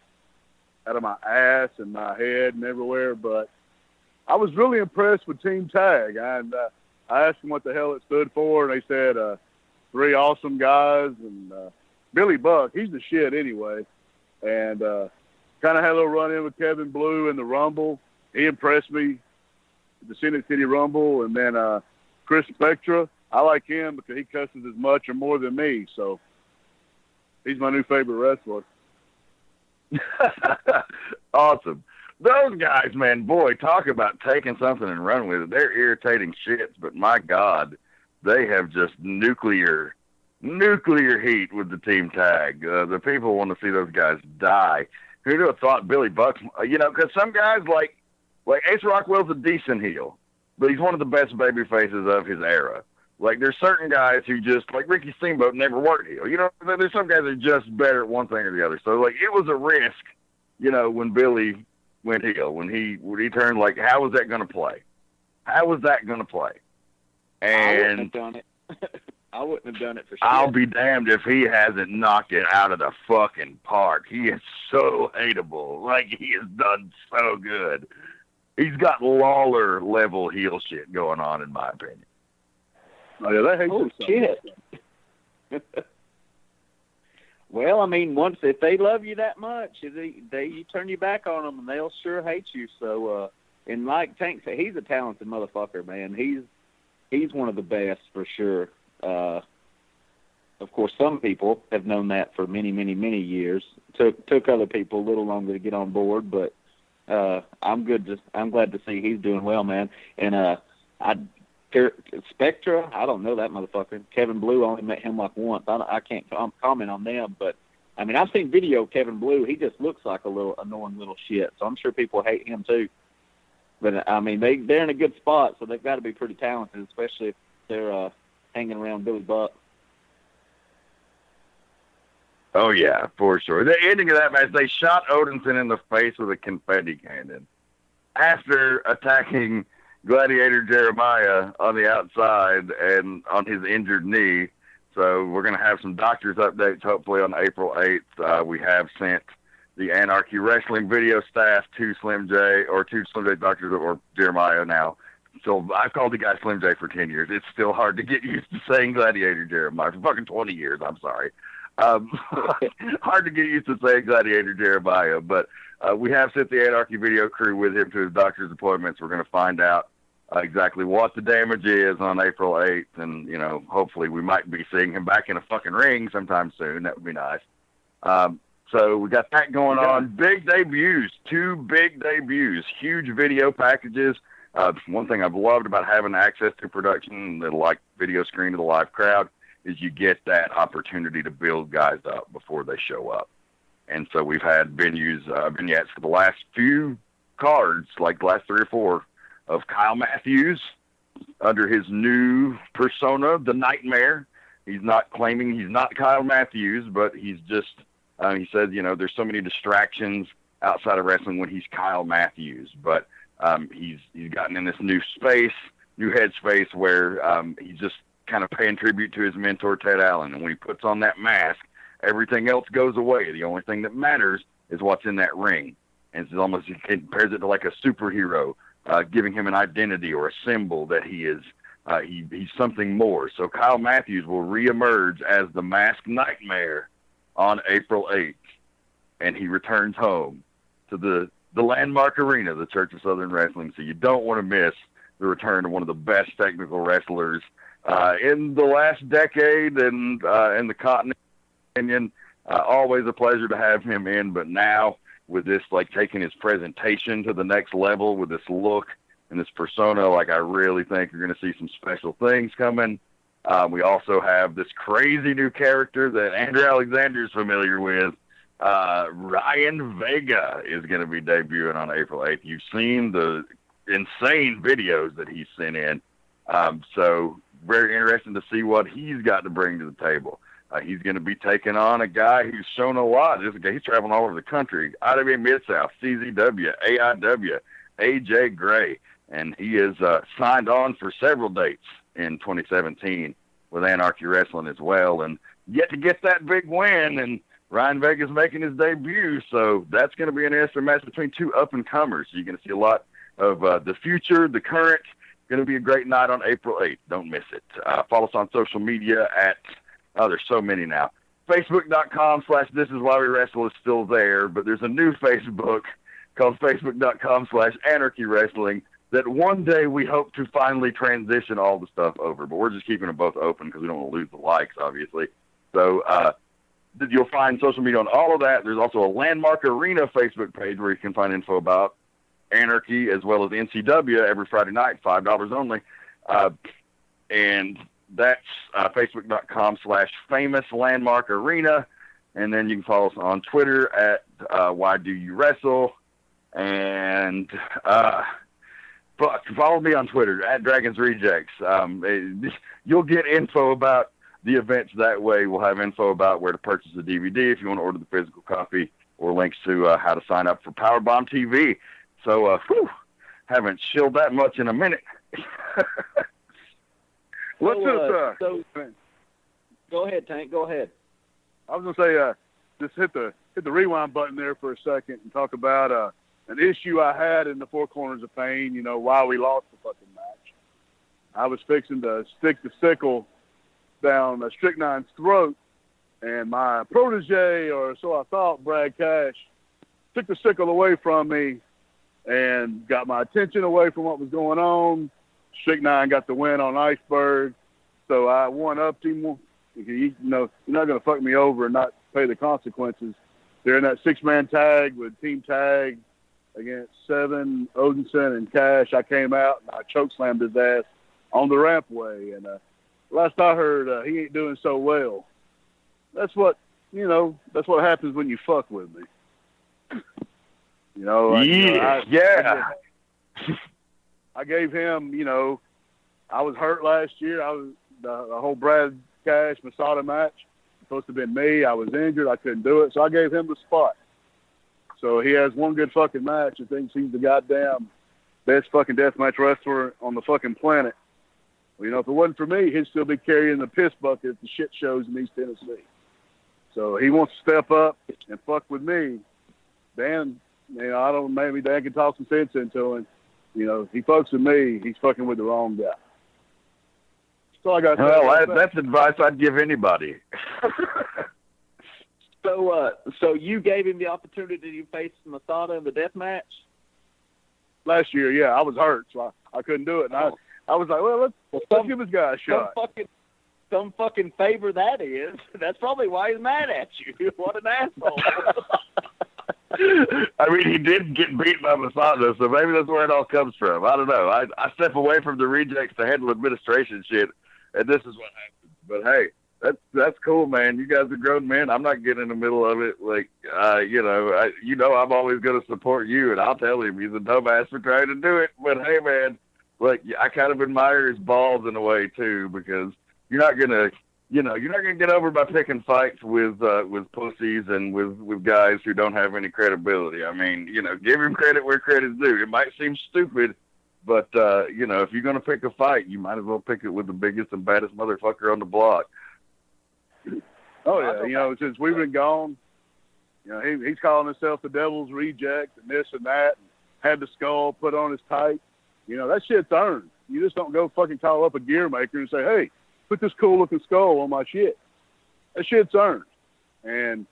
D: my ass and my head and everywhere. But I was really impressed with Team Tag. And I asked them what the hell it stood for, and they said 3 awesome guys. And Billy Buck, he's the shit anyway. And kind of had a little run-in with Kevin Blue in the Rumble. He impressed me at the Scenic City Rumble. And then Chris Spectra, I like him because he cusses as much or more than me. So he's my new favorite wrestler.
B: Awesome. Those guys, man, boy, talk about taking something and running with it. They're irritating shits, but my God, they have just nuclear heat with the Team Tag. The people want to see those guys die. Who would have thought Billy Buck, because some guys like Ace Rockwell's a decent heel, but he's one of the best baby faces of his era. Like, there's certain guys who just, like Ricky Steamboat, never worked heel. There's some guys that are just better at one thing or the other. So, like, it was a risk, when Billy went heel. When he turned, like, how was that going to play? How was that going to play?
E: And I wouldn't have done it. I wouldn't have done it for shit.
B: I'll be damned if he hasn't knocked it out of the fucking park. He is so hateable. Like, he has done so good. He's got Lawler level heel shit going on, in my opinion.
D: Oh, yeah, they hate
E: Oh,
D: this
E: shit. Well, I mean, once if they love you that much, you turn your back on them, and they'll sure hate you. So, and like Tank said, he's a talented motherfucker, man. He's one of the best for sure. Of course, some people have known that for many, many, many years. Took other people a little longer to get on board, but I'm glad to see he's doing well, man. And Spectra, I don't know that motherfucker. Kevin Blue, only met him like once. I can't comment on them, but I mean, I've seen video of Kevin Blue. He just looks like a little annoying little shit. So I'm sure people hate him too. But I mean, they're in a good spot, so they've got to be pretty talented, especially if they're hanging around Billy Buck.
B: Oh yeah, for sure. The ending of that match, they shot Odinson in the face with a confetti cannon after attacking Gladiator Jeremiah on the outside and on his injured knee. So we're going to have some doctor's updates hopefully on April 8th. We have sent the Anarchy Wrestling video staff to Slim J, or to Slim J doctors, or Jeremiah now. So I've called the guy Slim J for 10 years. It's still hard to get used to saying Gladiator Jeremiah. For fucking 20 years, I'm sorry. Hard to get used to saying Gladiator Jeremiah, but we have sent the Anarchy video crew with him to his doctor's appointments. We're going to find out exactly what the damage is on April 8th, and, you know, hopefully we might be seeing him back in a fucking ring sometime soon. That would be nice. So we got that going on. Big debuts, 2 big debuts, huge video packages. One thing I've loved about having access to production, the like video screen to the live crowd, is you get that opportunity to build guys up before they show up. And so we've had vignettes for the last few cards, like the last 3 or 4, of Kyle Matthews under his new persona, the Nightmare. He's not claiming he's not Kyle Matthews, but he's just, he says, you know, there's so many distractions outside of wrestling when he's Kyle Matthews. But he's gotten in this new headspace where he's just kind of paying tribute to his mentor, Ted Allen. And when he puts on that mask, everything else goes away. The only thing that matters is what's in that ring. And it's almost, he compares it to like a superhero, giving him an identity or a symbol that he is, he's something more. So Kyle Matthews will reemerge as the Masked Nightmare on April 8th. And he returns home to the landmark arena, the Church of Southern Wrestling. So you don't want to miss the return of one of the best technical wrestlers in the last decade and in the continent. Always a pleasure to have him in, but now with this, like, taking his presentation to the next level with this look and this persona, like, I really think you're going to see some special things coming. We also have this crazy new character that Andrew Alexander is familiar with. Ryan Vega is going to be debuting on April 8th. You've seen the insane videos that he's sent in. So very interesting to see what he's got to bring to the table. He's going to be taking on a guy who's shown a lot. He's traveling all over the country. IWA Mid-South, CZW, AIW, AJ Gray. And he is signed on for several dates in 2017 with Anarchy Wrestling as well. And yet to get that big win, and Ryan Vega's making his debut. So that's going to be an interesting match between 2 up-and-comers. So you're going to see a lot of the future, the current. Going to be a great night on April 8th. Don't miss it. Follow us on social media at, there's so many now. Facebook.com/This Is Why We Wrestle is still there, but there's a new Facebook called Facebook.com/Anarchy Wrestling that one day we hope to finally transition all the stuff over, but we're just keeping them both open because we don't want to lose the likes, obviously. So you'll find social media on all of that. There's also a Landmark Arena Facebook page where you can find info about Anarchy as well as NCW every Friday night, $5 only. And that's Facebook.com/Famous Landmark Arena. And then you can follow us on Twitter at Why Do You Wrestle. And follow me on Twitter at Dragons Rejects. You'll get info about the events that way. We'll have info about where to purchase the DVD if you want to order the physical copy, or links to how to sign up for Powerbomb TV. So, haven't chilled that much in a minute.
D: What's this?
E: Go ahead, Tank. Go ahead.
D: I was gonna say, just hit the rewind button there for a second and talk about an issue I had in the Four Corners of Pain. You know, why we lost the fucking match. I was fixing to stick the sickle down Strychnine's throat, and my protege, or so I thought, Brad Cash, took the sickle away from me and got my attention away from what was going on. Strychnine got the win on Iceberg, so I one-upped him. You know, you're not going to fuck me over and not pay the consequences. They're in that six-man tag with Team Tag against Seven, Odinson, and Cash. I came out and I chokeslammed his ass on the rampway. And last I heard, he ain't doing so well. That's what happens when you fuck with me. I gave him, I was hurt last year. I was the whole Brad Cash Masada match. Supposed to have been me. I was injured. I couldn't do it. So I gave him the spot. So he has one good fucking match and thinks he's the goddamn best fucking deathmatch wrestler on the fucking planet. Well, if it wasn't for me, he'd still be carrying the piss bucket at the shit shows in East Tennessee. So he wants to step up and fuck with me. Dan, maybe Dan can talk some sense into him. He fucks with me. He's fucking with the wrong guy. That's all I got to say.
B: Well, that's advice I'd give anybody.
E: So you gave him the opportunity to face Masada in the death match?
D: Last year, yeah. I was hurt, so I couldn't do it. And I was like, well, let's give this guy a shot.
E: Some fucking favor that is. That's probably why he's mad at you. What an asshole.
B: I mean, he did get beat by Masada, so maybe that's where it all comes from. I don't know. I step away from the rejects to handle administration shit, and this is what happens. But hey, that's cool, man. You guys are grown men. I'm not getting in the middle of it. Like, I'm always going to support you, and I'll tell him he's a dumbass for trying to do it. But hey, man, like, I kind of admire his balls in a way too, because you're not gonna get over by picking fights with pussies and with guys who don't have any credibility. I mean, give him credit where credit's due. It might seem stupid, but if you're gonna pick a fight, you might as well pick it with the biggest and baddest motherfucker on the block.
D: Oh yeah, since we've been gone, he's calling himself the Devil's Reject and this and that, and had the skull put on his tight. That shit's earned. You just don't go fucking call up a gear maker and say, hey, put this cool looking skull on my shit. That shit's earned. And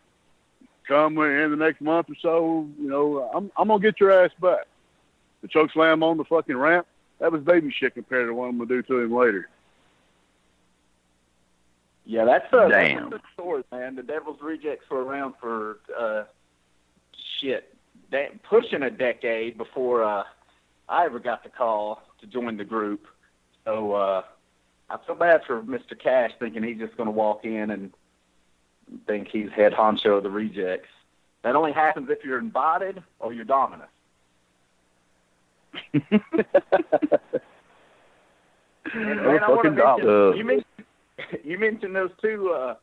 D: come in the next month or so, I'm gonna get your ass back. The choke slam on the fucking ramp, that was baby shit compared to what I'm gonna do to him later.
E: Yeah, that's a good story, man. The Devil's Rejects were around for pushing a decade before I ever got the call to join the group. So I feel bad for Mr. Cash thinking he's just going to walk in and think he's head honcho of the Rejects. That only happens if you're invited or you're dominant. Man, I want to mention, you mentioned those two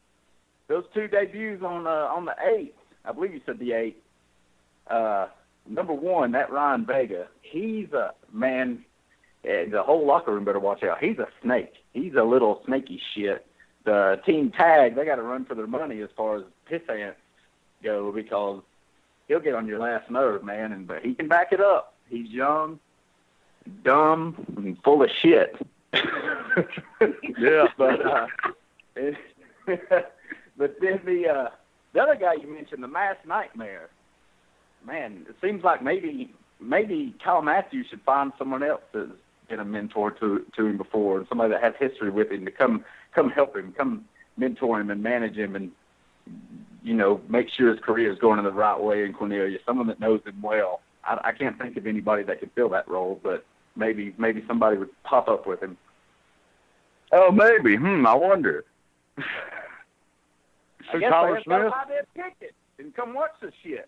E: debuts on the 8th. I believe you said the 8th. Number one, that Ryan Vega, he's a man. The whole locker room better watch out. He's a snake. He's a little snaky shit. The Team Tag, they got to run for their money as far as piss ants go, because he'll get on your last nerve, man. But he can back it up. He's young, dumb, and full of shit.
D: Yeah,
E: but then the other guy you mentioned, the Mass Nightmare. Man, it seems like maybe Kyle Matthews should find someone else that's been a mentor to him before, and somebody that has history with him to come help him, come mentor him and manage him, and make sure his career is going in the right way in Cornelia. Someone that knows him well. I can't think of anybody that could fill that role, but maybe somebody would pop up with him.
B: Oh, maybe. I wonder.
E: I guess I have to buy that ticket and come watch this shit.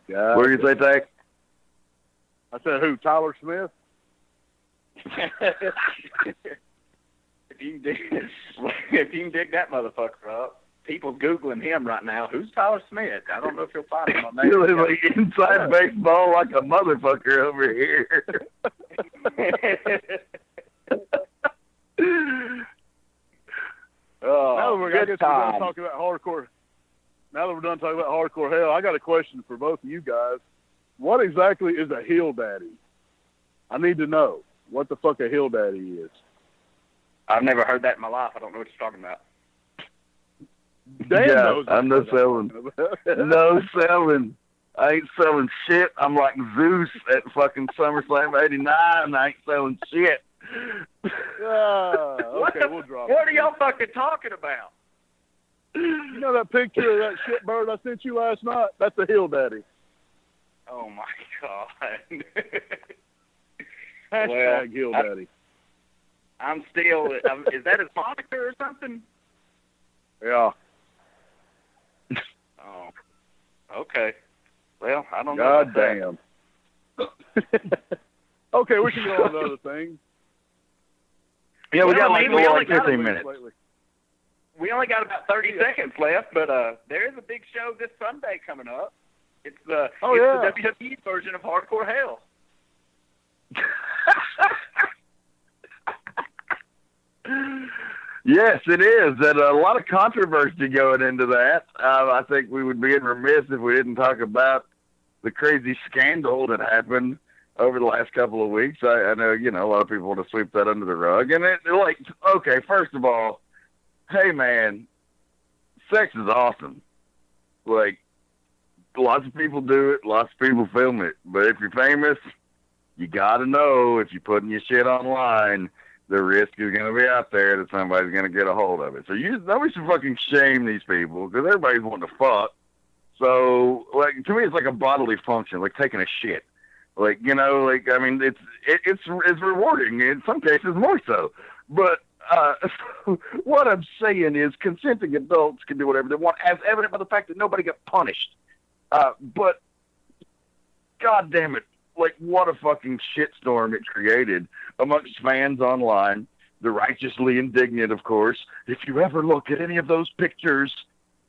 B: What did you say, Tank?
D: I said who? Tyler Smith?
C: If you can dig that motherfucker up, people's Googling him right now. Who's Tyler Smith? I don't know if you'll find him on that.
B: You're like inside baseball like a motherfucker over here.
D: Now that we're
C: good time.
D: talking about hardcore. Now that we're done talking about hardcore hell, I got a question for both of you guys. What exactly is a hill daddy? I need to know what the fuck a hill daddy is.
C: I've never heard that in my life. I don't know what you're talking about.
D: Dan
B: Yeah,
D: knows
B: I'm
D: what
B: no selling. No selling. I ain't selling shit. I'm like Zeus at fucking SummerSlam '89. I ain't selling shit.
D: Okay, we'll drop
C: What
D: it.
C: are y'all fucking talking about?
D: You know that picture of that shit bird I sent you last night? That's a hill daddy.
C: Oh my God.
D: Hashtag hill daddy.
C: I'm still. Is that his moniker or something?
D: Yeah.
C: Oh. Okay. Well, I don't know.
D: God
C: about that.
D: damn. Okay, we can go on to other things.
B: Yeah, we got
C: Well, I
B: like,
C: mean, we only
B: 15 minutes.
C: We only got about 30 seconds left, but there is a big show this Sunday coming up. It's the WWE version of Hardcore Hell.
B: Yes, it is. And a lot of controversy going into that. I think we would be remiss if we didn't talk about the crazy scandal that happened over the last couple of weeks. I know, a lot of people want to sweep that under the rug. And okay, first of all, hey, man, sex is awesome. Like, lots of people do it. Lots of people film it. But if you're famous, you got to know if you're putting your shit online, the risk is going to be out there that somebody's going to get a hold of it. So nobody should fucking shame these people because everybody's wanting to fuck. So, to me, it's like a bodily function, like taking a shit. It's rewarding. In some cases, more so. But what I'm saying is consenting adults can do whatever they want, as evident by the fact that nobody got punished. But, God damn it, what a fucking shitstorm it created amongst fans online, the righteously indignant, of course. If you ever look at any of those pictures,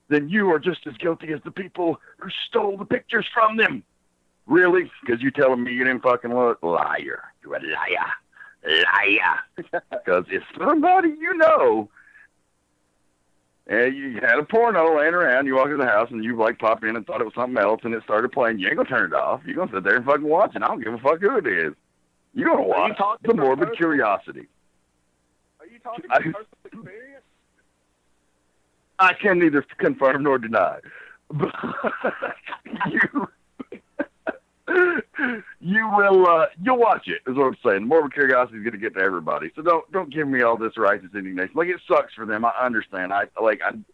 B: then you are just as guilty as the people who stole the pictures from them. Really? Because you telling me you didn't fucking look? Liar. You're a liar. Liar. Because if somebody and you had a porno laying around, you walk in the house and you popped in and thought it was something else and it started playing, you ain't gonna turn it off. You're gonna sit there and fucking watch it. I don't give a fuck who it is. You're gonna watch the morbid curiosity.
C: Are you talking about personal experience?
B: I can neither confirm nor deny. But you'll watch it, is what I'm saying. The morbid curiosity is going to get to everybody. So don't give me all this righteous indignation. It sucks for them. I understand. I'm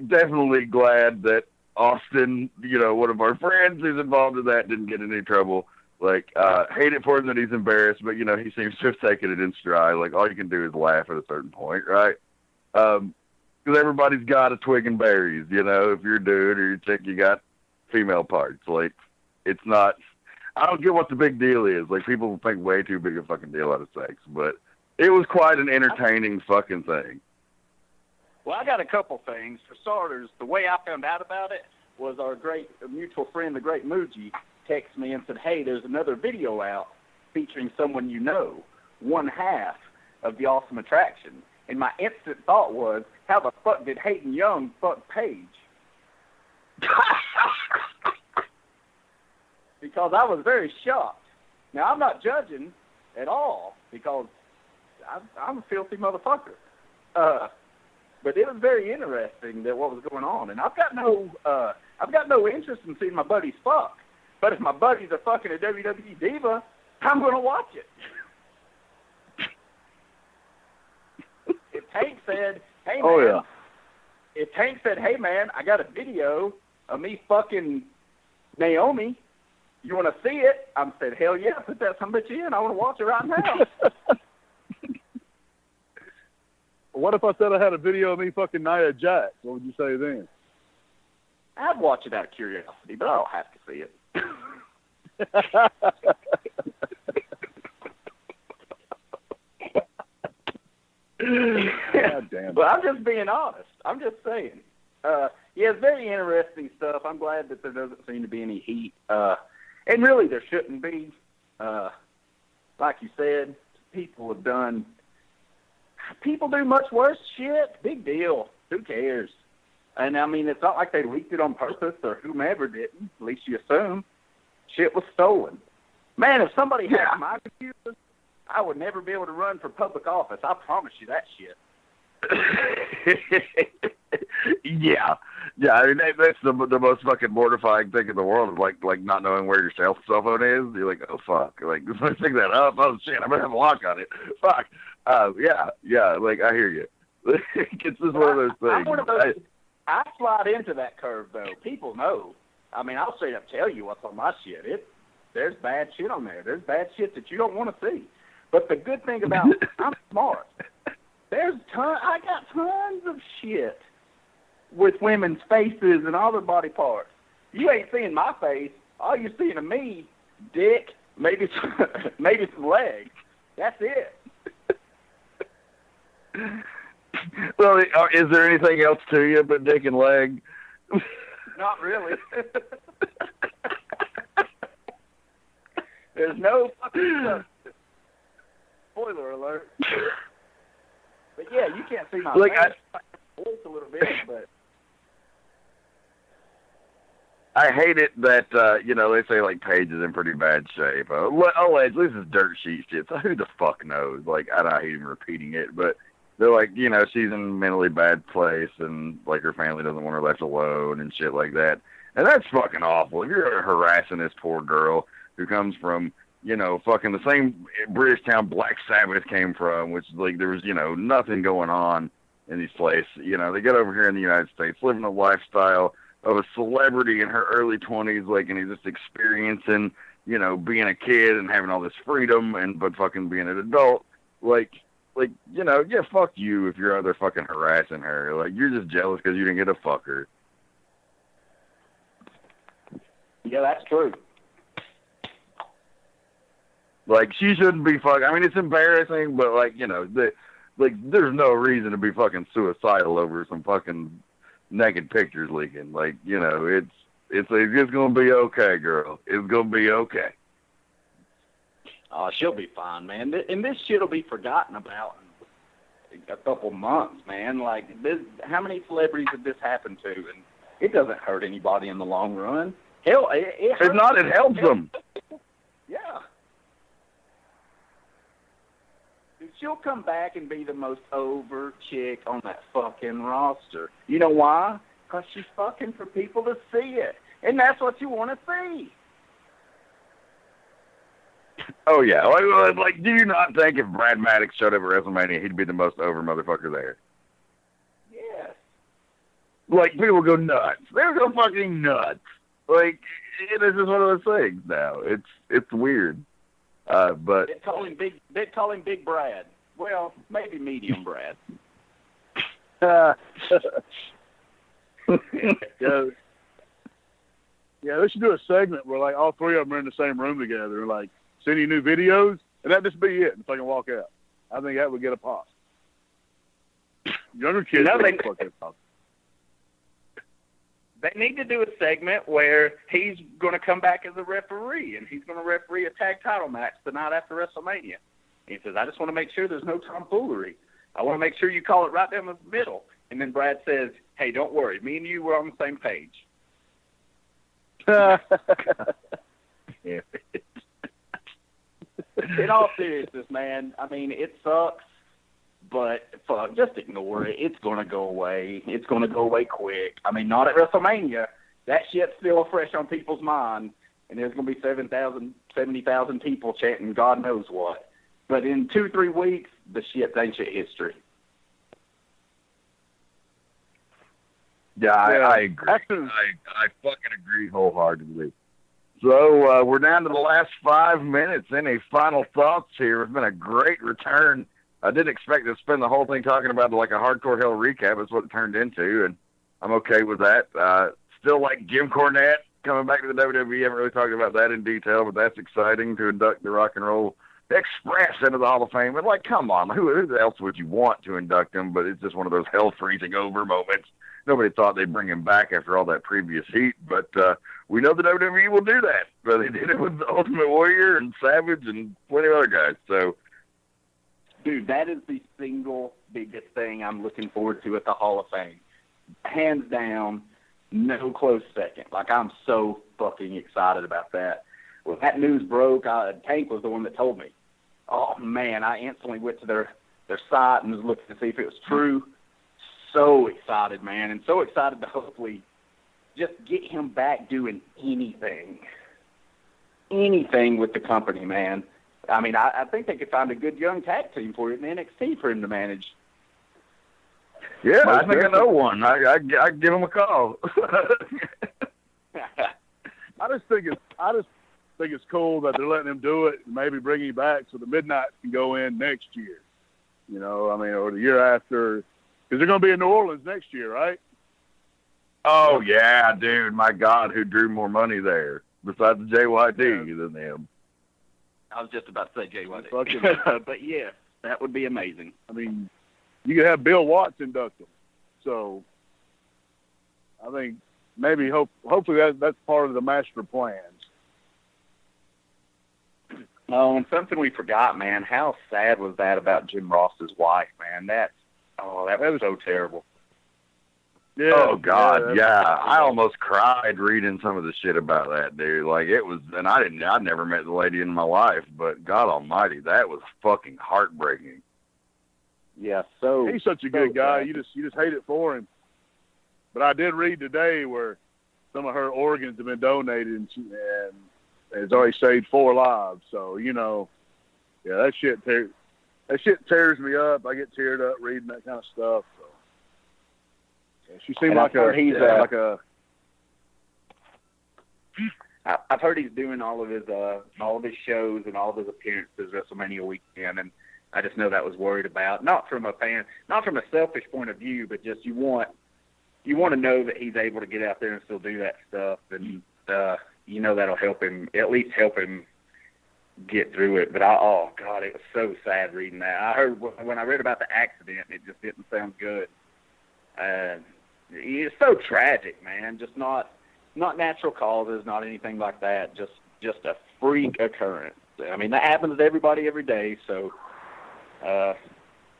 B: definitely glad that Austin, one of our friends who's involved in that, didn't get in any trouble. Hate it for him that he's embarrassed, but he seems to have taken it in stride. All you can do is laugh at a certain point, right? Because everybody's got a twig and berries, if you're a dude or you're a chick, you got female parts. It's not, I don't get what the big deal is. People think way too big a fucking deal out of sex, but it was quite an entertaining fucking thing.
C: Well, I got a couple things. For starters, the way I found out about it was our great mutual friend, the great Muji, texted me and said, hey, there's another video out featuring someone one half of the Awesome Attraction. And my instant thought was, how the fuck did Hayden Young fuck Paige? Because I was very shocked. Now, I'm not judging at all because I'm a filthy motherfucker. But it was very interesting that what was going on. And I've got no interest in seeing my buddies fuck. But if my buddies are fucking a WWE diva, I'm going to watch it. If Tank said, hey, man. If Tank said, hey, man, I got a video of me fucking Naomi. You want to see it? I said, hell yeah, put that some bitch in. I want to watch it right now.
D: What if I said I had a video of me fucking Nia Jax? What would you say then?
C: I'd watch it out of curiosity, but I don't have to see it.
D: God damn it.
C: But I'm just being honest. I'm just saying. It's very interesting stuff. I'm glad that there doesn't seem to be any heat. And really, there shouldn't be. like you said, people do much worse shit. Big deal. Who cares? And I mean, it's not like they leaked it on purpose or whomever didn't. At least you assume. Shit was stolen. Man, if somebody hacked my computer, I would never be able to run for public office. I promise you that shit.
B: Yeah. I mean, that's the most fucking mortifying thing in the world is like not knowing where your cell phone is. You're like, oh fuck, like let's pick that up. Oh shit, I better have a lock on it. Fuck. Yeah. Like I hear you. It's just one of those things.
C: I'm one of those. I slide into that curve though. People know. I mean, I'll straight up tell you what's on my shit. There's bad shit on there. There's bad shit that you don't want to see. But the good thing about I'm smart. I got tons of shit with women's faces and all their body parts. You ain't seeing my face. All you're seeing of me, dick, maybe some legs. That's it.
B: Well, is there anything else to you but dick and leg?
C: Not really. There's no fucking substance. Spoiler alert. But yeah, you can't see my face. Voice a little bit, but
B: I hate it that they say like Paige is in pretty bad shape. Allegedly, this is dirt sheet shit. So who the fuck knows? Like I hate even repeating it, but they're like, she's in a mentally bad place, and like her family doesn't want her left alone and shit like that. And that's fucking awful. If you're harassing this poor girl who comes from, fucking the same British town Black Sabbath came from, which like there was, nothing going on in these places. They get over here in the United States, living a lifestyle of a celebrity in her early 20s, like, and he's just experiencing, being a kid and having all this freedom, but fucking being an adult, fuck you if you're out there fucking harassing her. Like, you're just jealous because you didn't get to fuck her.
C: Yeah, that's true.
B: Like, she shouldn't be fucking. I mean, it's embarrassing, but there's no reason to be fucking suicidal over some fucking naked pictures leaking. Like, it's gonna be okay, girl. It's gonna be okay.
C: Oh, she'll be fine, man. And this shit'll be forgotten about in a couple months, man. Like, how many celebrities did this happen to? And it doesn't hurt anybody in the long run. Hell, it
B: helps them.
C: Yeah. She'll come back and be the most over chick on that fucking roster. You know why? Because she's fucking for people to see it. And that's what you want to see.
B: Oh, yeah. Like, do you not think if Brad Maddox showed up at WrestleMania, he'd be the most over motherfucker there?
C: Yes.
B: Like, people go nuts. They would go fucking nuts. Like, it's just one of those things now. It's weird. But
C: they call him Big Brad. Well, maybe Medium Brad.
D: Yeah, they should do a segment where like all three of them are in the same room together and like send you new videos, and that just be it. And fucking walk out. I think that would get a pop. Younger kids,
C: They need to do a segment where he's going to come back as a referee, and he's going to referee a tag title match the night after WrestleMania. He says, I just want to make sure there's no tomfoolery. I want to make sure you call it right down the middle. And then Brad says, hey, don't worry. Me and you were on the same page. In all seriousness, man, I mean, it sucks. But fuck, just ignore it. It's going to go away. It's going to go away quick. I mean, not at WrestleMania. That shit's still fresh on people's mind. And there's going to be 70,000 people chanting God knows what. But in 2-3 weeks, the shit's ancient history.
B: Yeah, I agree. I fucking agree wholeheartedly. So we're down to the last 5 minutes. Any final thoughts here? It's been a great return. I didn't expect to spend the whole thing talking about like a hardcore hell recap. That's what it turned into, and I'm okay with that. Still like Jim Cornette coming back to the WWE. Haven't really talked about that in detail, but that's exciting to induct the Rock and Roll Express into the Hall of Fame. And like, come on, who else would you want to induct him? But it's just one of those hell freezing over moments. Nobody thought they'd bring him back after all that previous heat, but we know the WWE will do that, but they did it with the Ultimate Warrior and Savage and plenty of other guys. So,
C: dude, that is the single biggest thing I'm looking forward to at the Hall of Fame. Hands down, no close second. Like, I'm so fucking excited about that. When that news broke, Tank was the one that told me. Oh, man, I instantly went to their site and was looking to see if it was true. So excited, man, and so excited to hopefully just get him back doing anything with the company, man. I mean, I think they could find a good young tag team for it in NXT for him to manage.
B: Yeah, I think I know one. I give him a call.
D: I just think it's cool that they're letting him do it and maybe bring him back so the Midnight can go in next year. You know, I mean, or the year after. Because they're going to be in New Orleans next year, right?
B: Oh, yeah, dude. My God, who drew more money there besides the JYD than them?
C: I was just about to say JYD. But, yeah, that would be amazing.
D: I mean, you could have Bill Watts induct them. So, I think maybe hopefully that's part of the master plans.
C: Oh, and something we forgot, man. How sad was that about Jim Ross's wife, man? That was so terrible.
B: Yeah, oh, God, yeah. I almost cried reading some of the shit about that, dude. Like, it was, and I'd never met the lady in my life, but God almighty, that was fucking heartbreaking.
C: Yeah, so.
D: He's such a good guy. You just hate it for him. But I did read today where some of her organs have been donated and it's already saved 4 lives. So, you know, yeah, that shit tears me up. I get teared up reading that kind of stuff. So. Yeah, she seemed like
C: I've heard he's doing all of his shows and all of his appearances WrestleMania weekend, and I just know that was worried about. Not from a selfish point of view, but just you want to know that he's able to get out there and still do that stuff, and you know that'll help him get through it. But oh God, it was so sad reading that. I heard when I read about the accident, it just didn't sound good. It's so tragic, man. Just not natural causes, not anything like that. Just a freak occurrence. I mean, that happens to everybody every day. So,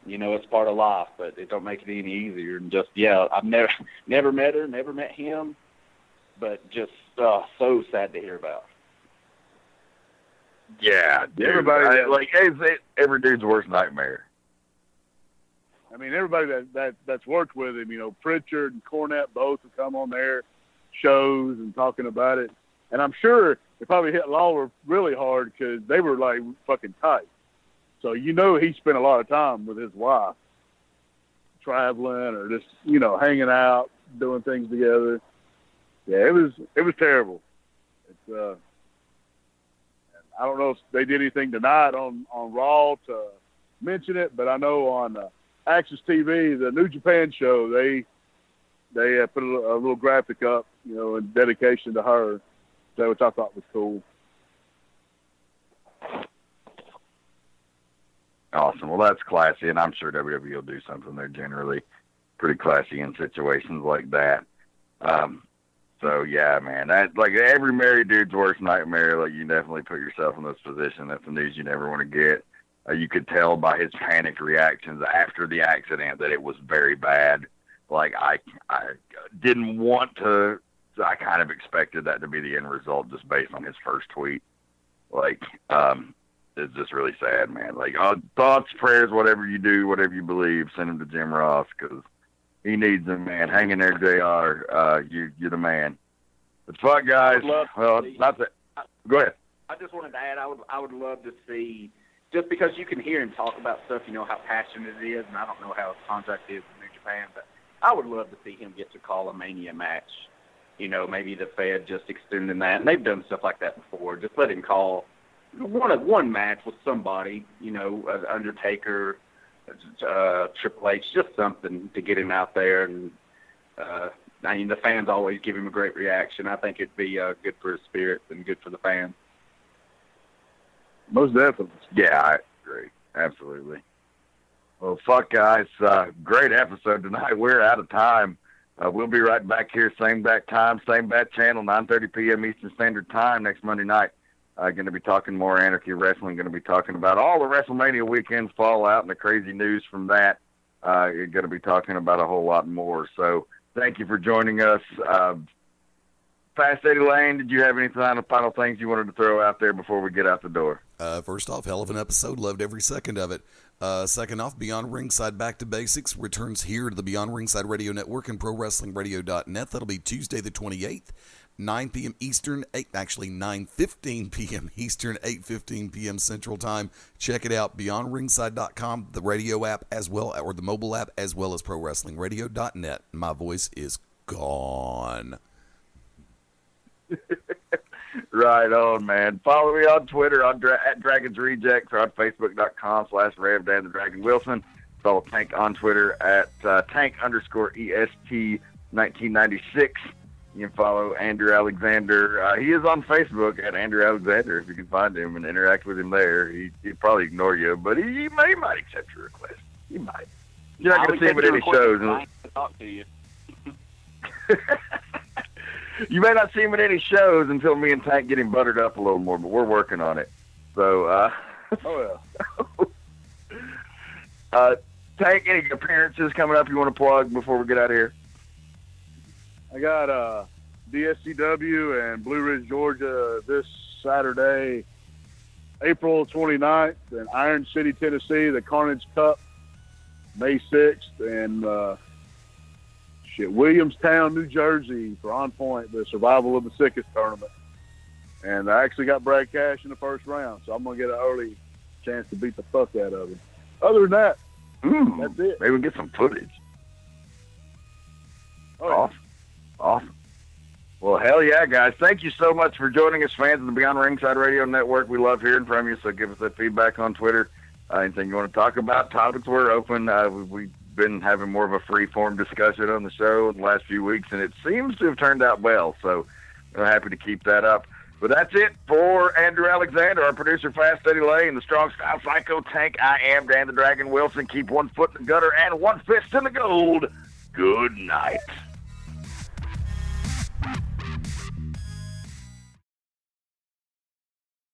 C: you know, it's part of life, but it don't make it any easier. And just I've never met her, never met him, but just so sad to hear about.
B: Yeah, dude. Every dude's worst nightmare.
D: I mean, everybody that's worked with him, you know, Pritchard and Cornette both have come on their shows and talking about it. And I'm sure it probably hit Lawler really hard because they were, like, fucking tight. So, you know, he spent a lot of time with his wife traveling or just, you know, hanging out, doing things together. Yeah, it was terrible. It's I don't know if they did anything tonight on Raw to mention it, but I know on Access TV, the New Japan show, they put a little graphic up, you know, in dedication to her, which I thought was cool.
B: Awesome. Well, that's classy, and I'm sure WWE will do something. They're generally pretty classy in situations like that. So, yeah, man, that, like, every married dude's worst nightmare. Like, you definitely put yourself in this position. That's the news you never want to get. You could tell by his panicked reactions after the accident that it was very bad. Like, I didn't want to. I kind of expected that to be the end result just based on his first tweet. Like, it's just really sad, man. Like, thoughts, prayers, whatever you do, whatever you believe, send him to Jim Ross because he needs them, man. Hang in there, JR. You're the man. But fuck, guys. Well, not that. Go ahead.
C: I just wanted to add, I would love to see, just because you can hear him talk about stuff, you know how passionate it is, and I don't know how his contract is in New Japan, but I would love to see him get to call a Mania match. You know, maybe the Fed just extending that, and they've done stuff like that before. Just let him call one match with somebody, you know, Undertaker, Triple H, just something to get him out there. And I mean, the fans always give him a great reaction. I think it'd be good for his spirits and good for the fans.
D: Most definitely.
B: Yeah, I agree. Absolutely. Well, fuck, guys. Great episode tonight. We're out of time. We'll be right back here, same bat time, same bat channel, 9:30 p.m. Eastern Standard Time next Monday night. Going to be talking more Anarchy Wrestling. Going to be talking about all the WrestleMania weekend's fallout and the crazy news from that. You're going to be talking about a whole lot more. So thank you for joining us. Fast Eddie Layne, did you have any final things you wanted to throw out there before we get out the door?
F: First off, hell of an episode. Loved every second of it. Second off, Beyond Ringside Back to Basics returns here to the Beyond Ringside Radio Network and ProWrestlingRadio.net. That'll be Tuesday the 28th, 9 p.m. Eastern, 9:15 p.m. Eastern, 8:15 p.m. Central Time. Check it out, BeyondRingside.com, the radio app as well, or the mobile app, as well as ProWrestlingRadio.net. My voice is gone.
B: Right on, man. Follow me on Twitter at Dragons Rejects or on Facebook.com/Rev Dan the Dragon Wilson. Follow Tank on Twitter at Tank_EST1996. You can follow Andrew Alexander. He is on Facebook at Andrew Alexander. If you can find him and interact with him there, he'd probably ignore you, but he might accept your request. He might. You're not going to see him at any shows.
C: To talk to you.
B: You may not see him at any shows until me and Tank get him buttered up a little more, but we're working on it. So, Tank, any appearances coming up you want to plug before we get out of here?
D: I got DSCW and Blue Ridge, Georgia this Saturday, April 29th, and Iron City, Tennessee, the Carnage Cup, May 6th, and Williamstown, New Jersey for On Point, the Survival of the Sickest tournament. And I actually got Brad Cash in the first round, so I'm going to get an early chance to beat the fuck out of him. Other than that, that's it.
B: Maybe we'll get some footage.
D: Oh,
B: Awesome. Well, hell yeah, guys. Thank you so much for joining us, fans of the Beyond Ringside Radio Network. We love hearing from you, so give us that feedback on Twitter. Anything you want to talk about, topics we're open. We've been having more of a free-form discussion on the show in the last few weeks, and it seems to have turned out well, so we're happy to keep that up. But that's it for Andrew Alexander, our producer, Fast Eddie Layne, the Strong Style Psycho Tank. I am Dan the Dragon Wilson. Keep one foot in the gutter and one fist in the gold. Good night.